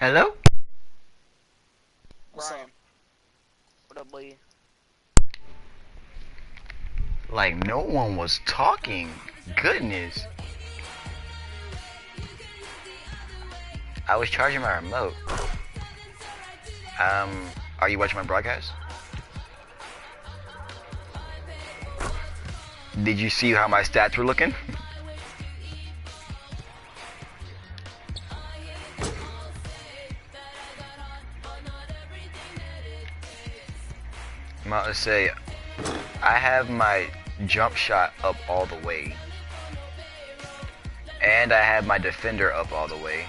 [SPEAKER 2] Hello?
[SPEAKER 22] Brian. What up, boy?
[SPEAKER 2] Like no one was talking. Goodness. I was charging my remote. Are you watching my broadcast? Did you see how my stats were looking? I'm about to say, I have my jump shot up all the way. And I have my defender up all the way.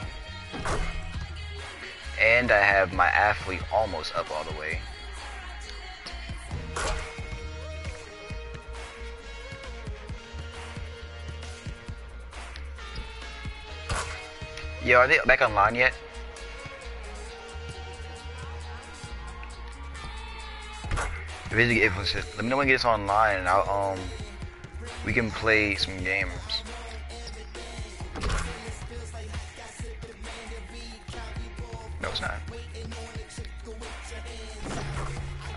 [SPEAKER 2] And I have my athlete almost up all the way. Yo, are they back online yet? Let me know when it gets online and I'll we can play some games.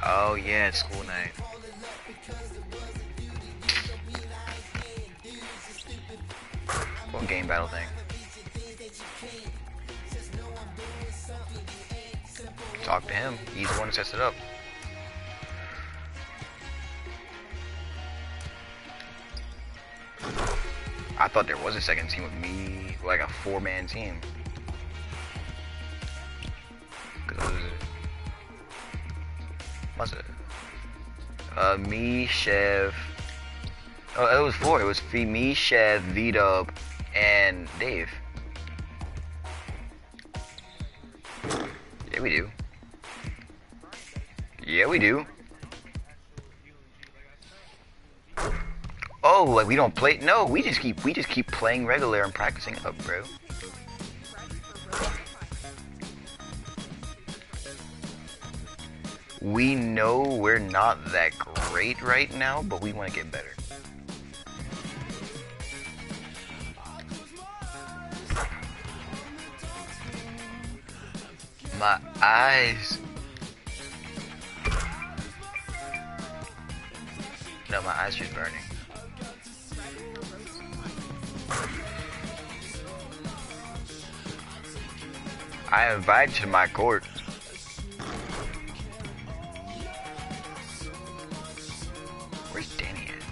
[SPEAKER 2] Oh yeah, it's school night. What game battle thing? Talk to him. He's the one who sets it up. I thought there was a second team with me, like a 4-man team. Was it? Me, Chev. Oh, it was 4. It was me, Chev, V-Dub, and Dave. Yeah, we do. Yeah, we do. Oh, like we don't play? No, we just keep playing regular and practicing up, bro. We know we're not that great right now, but we want to get better. My eyes. No, my eyes just burning. I invite to my court. Where's Danny at?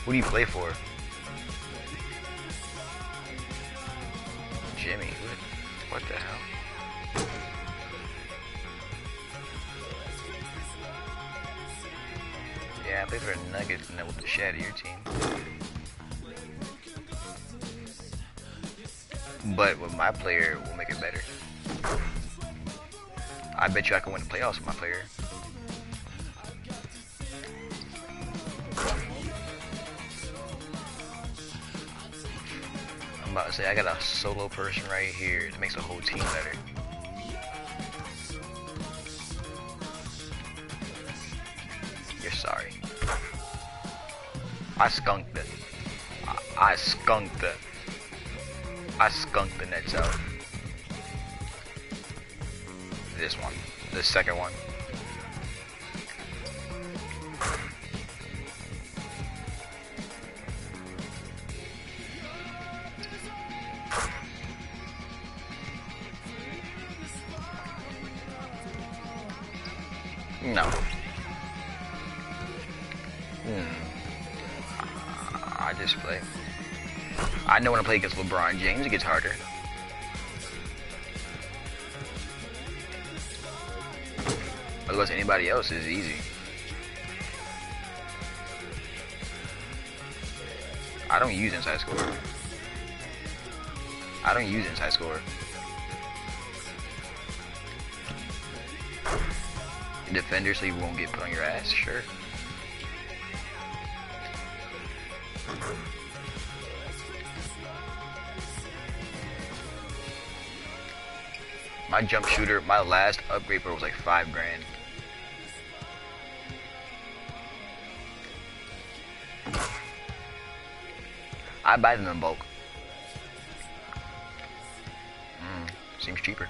[SPEAKER 2] Who do you play for? Jimmy. What the hell? Yeah, I play for the Nuggets and then with the shed of your team. But with my player, we'll make it better. I bet you I can win the playoffs with my player. I'm about to say, I got a solo person right here that makes the whole team better. You're sorry. I skunked it. I skunked it. I skunked the Nets out. This one. The second one. No. I just play. I know when I play against LeBron James, it gets harder. Otherwise, anybody else is easy. I don't use inside score. I don't use inside score. Defender so you won't get put on your ass, sure. My jump shooter, my last upgrade for it was like $5 grand. I buy them in bulk. Seems cheaper.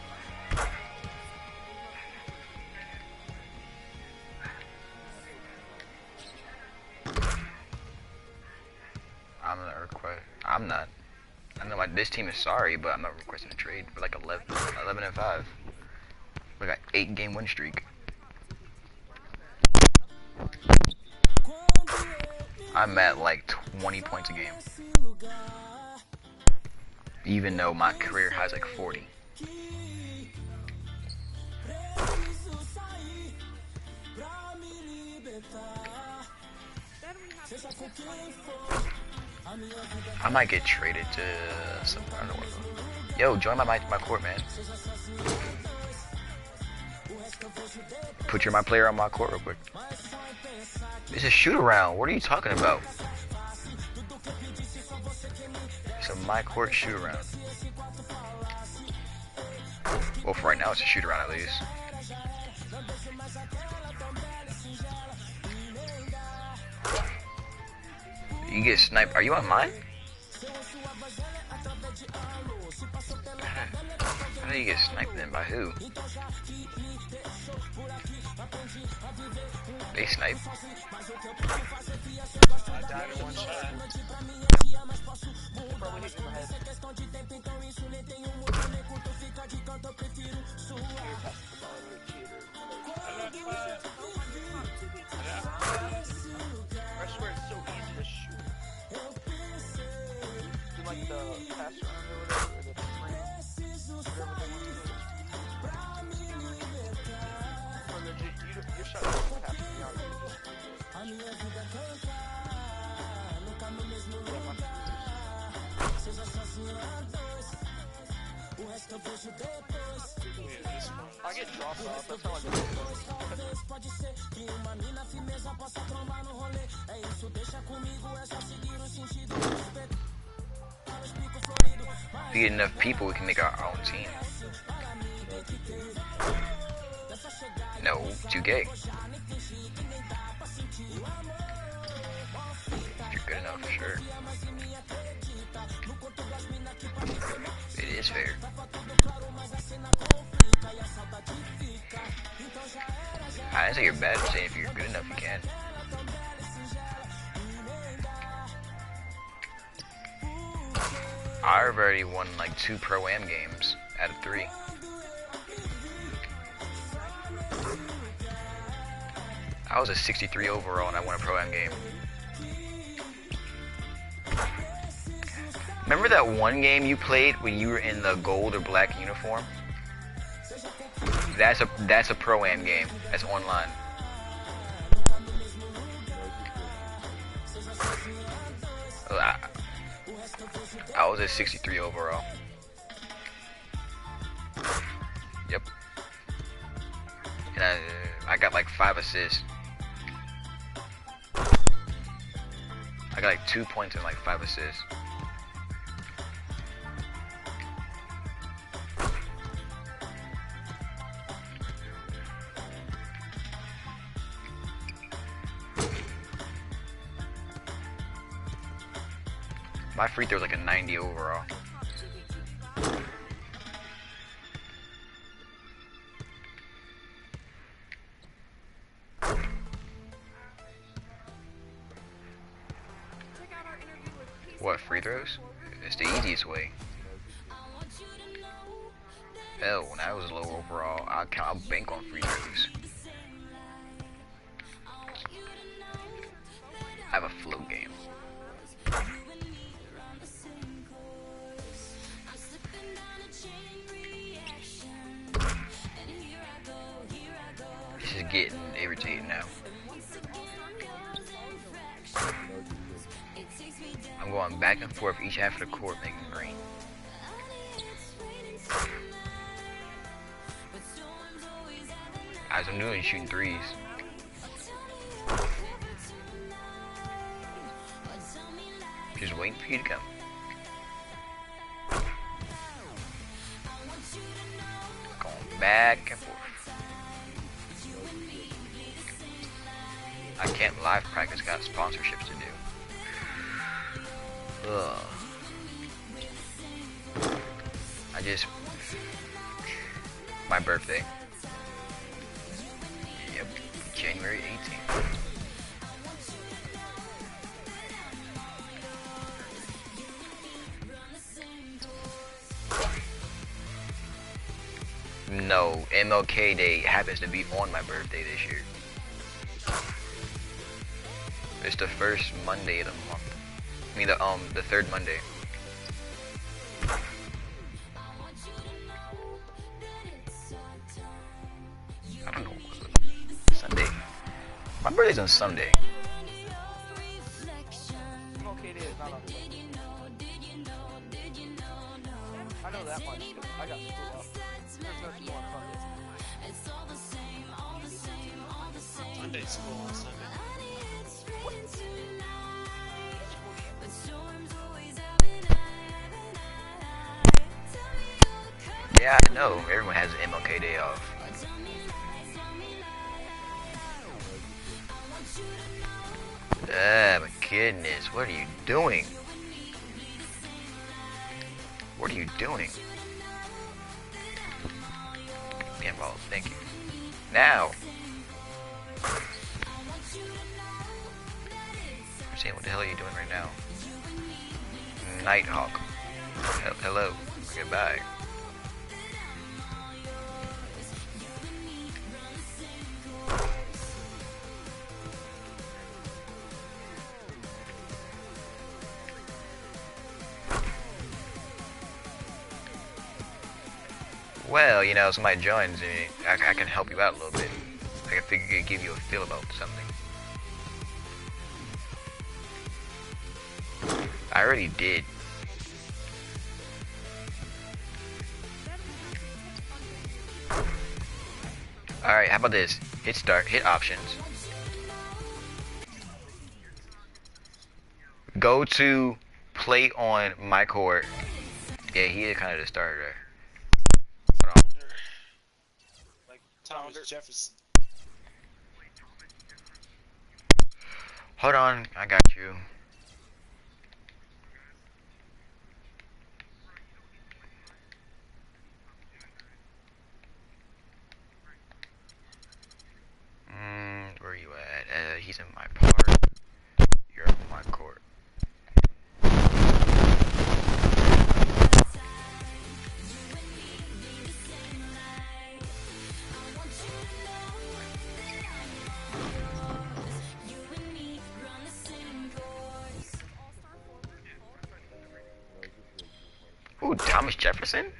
[SPEAKER 2] I'm not request. I'm not. I know this team is sorry, but I'm not requesting a trade for like 11-5. We got 8-game win streak. I'm at like 20 points a game, even though my career high is like 40. I might get traded to some. I don't know. Yo, join my court, man. Put my player on my court real quick. It's a shoot around. What are you talking about? It's a my court shoot around. Well, for right now, it's a shoot around at least. You get sniped. Are you on mine? How do you get sniped then? By who? They snipe.
[SPEAKER 1] I died in one shot. Probably hit you in the head. I swear it's so easy to shoot. Do like the pass around or whatever, or the whatever they want to do. Or legit, your shot doesn't have to be on you. I get dropped off, that's how I get
[SPEAKER 2] If we get enough people, we can make our own team. No, 2K. If you're good enough, sure. It is fair. I didn't say you're bad, I'm saying if you're good enough, you can. I've already won like 2 Pro-Am games out of 3. I was a 63 overall and I won a Pro-Am game. Remember that one game you played when you were in the gold or black uniform? That's a Pro-Am game. That's online. I was a 63 overall. Yep. And I got like 5 assists. I got like 2 points and like 5 assists. My free throw was like a 90 overall. What, free throws? It's the easiest way. Hell, when I was low overall, I'll bank on free throws. I have a float game. This is getting irritating now. I'm going back and forth each half of the court making green. As I'm doing, shooting threes. Just waiting for you to come. Going back and forth. I can't live practice, got sponsorships to do. Ugh. My birthday. Yep, January 18th. No, MLK Day happens to be on my birthday this year. It's the first Monday of the month. I mean the third Monday. I don't know. Sunday. My birthday's on Sunday.
[SPEAKER 1] Okay, it is not on Sunday. I know that much because I got school off. There's no school on Sunday.
[SPEAKER 11] Monday school on Sunday.
[SPEAKER 2] Yeah, I know. Everyone has an MLK day off. Oh my goodness, what are you doing? What are you doing? Pinballs, thank you. Now! I'm saying, what the hell are you doing right now? Nighthawk. Hello. Goodbye. Well, you know, somebody joins and I can help you out a little bit. I can figure give you a feel about something. I already did. Alright, how about this? Hit start, hit options. Go to play on my court. Yeah, he is kind of the starter there.
[SPEAKER 1] Like Thomas Jefferson.
[SPEAKER 2] Hold on, I got you. Where are you at? He's in my part. You're on my court. Ooh, Thomas Jefferson?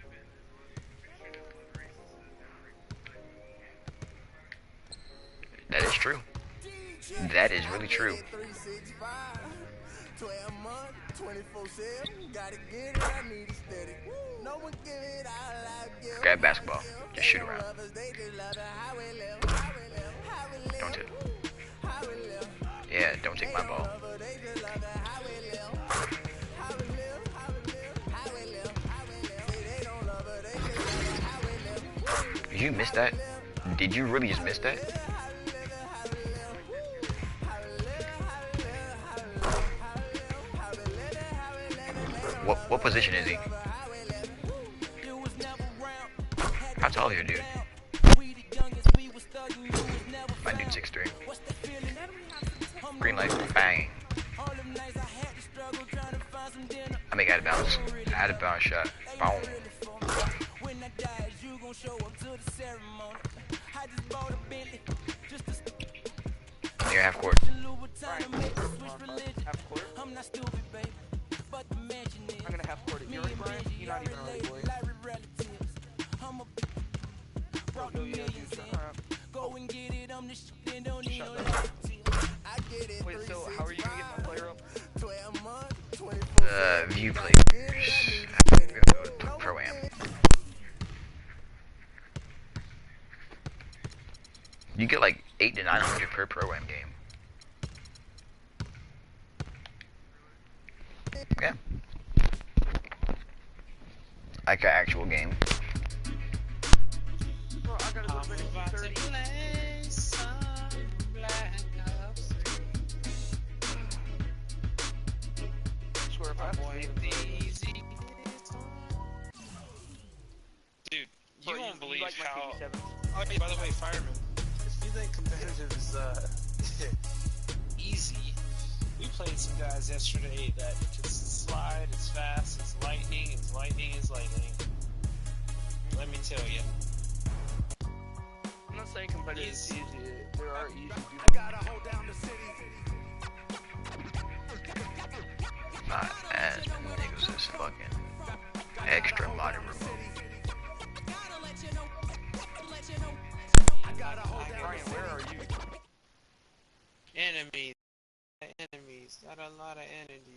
[SPEAKER 2] That is true. That is really true. Grab basketball. Just shoot around. Don't tip. Yeah, don't take my ball. Did you miss that? Did you really just miss that? What position is he? How tall are you, dude? My dude's 6'3". Green light, bang. I make out of bounds. Out of bounds shot. Boom. Near half court.
[SPEAKER 1] Half court. I'm gonna half court it. You're right, Brian. You're not even ready, boy. Bro, yeah, dude, shut up. Shut up. Wait, so how are you gonna get my player up?
[SPEAKER 2] View players. Pro-Am. You get like 800 to 900 per Pro-Am game. Yeah. Like an actual game.
[SPEAKER 1] Bro, I gotta go to 30. Swear if I play easy.
[SPEAKER 11] Dude, you won't believe
[SPEAKER 1] like
[SPEAKER 11] how.
[SPEAKER 1] Oh,
[SPEAKER 11] hey, by the way, Fireman, if you think competitive is easy, we played some guys yesterday that can slide, it's fast, it's lightning is lightning. Let me tell you.
[SPEAKER 1] I'm not saying competitive is easy. There are easy people.
[SPEAKER 21] I gotta hold down the city.
[SPEAKER 2] My ass, niggas is fucking extra modern remote.
[SPEAKER 1] Brian, where are you?
[SPEAKER 11] Enemies, got a lot of enemies.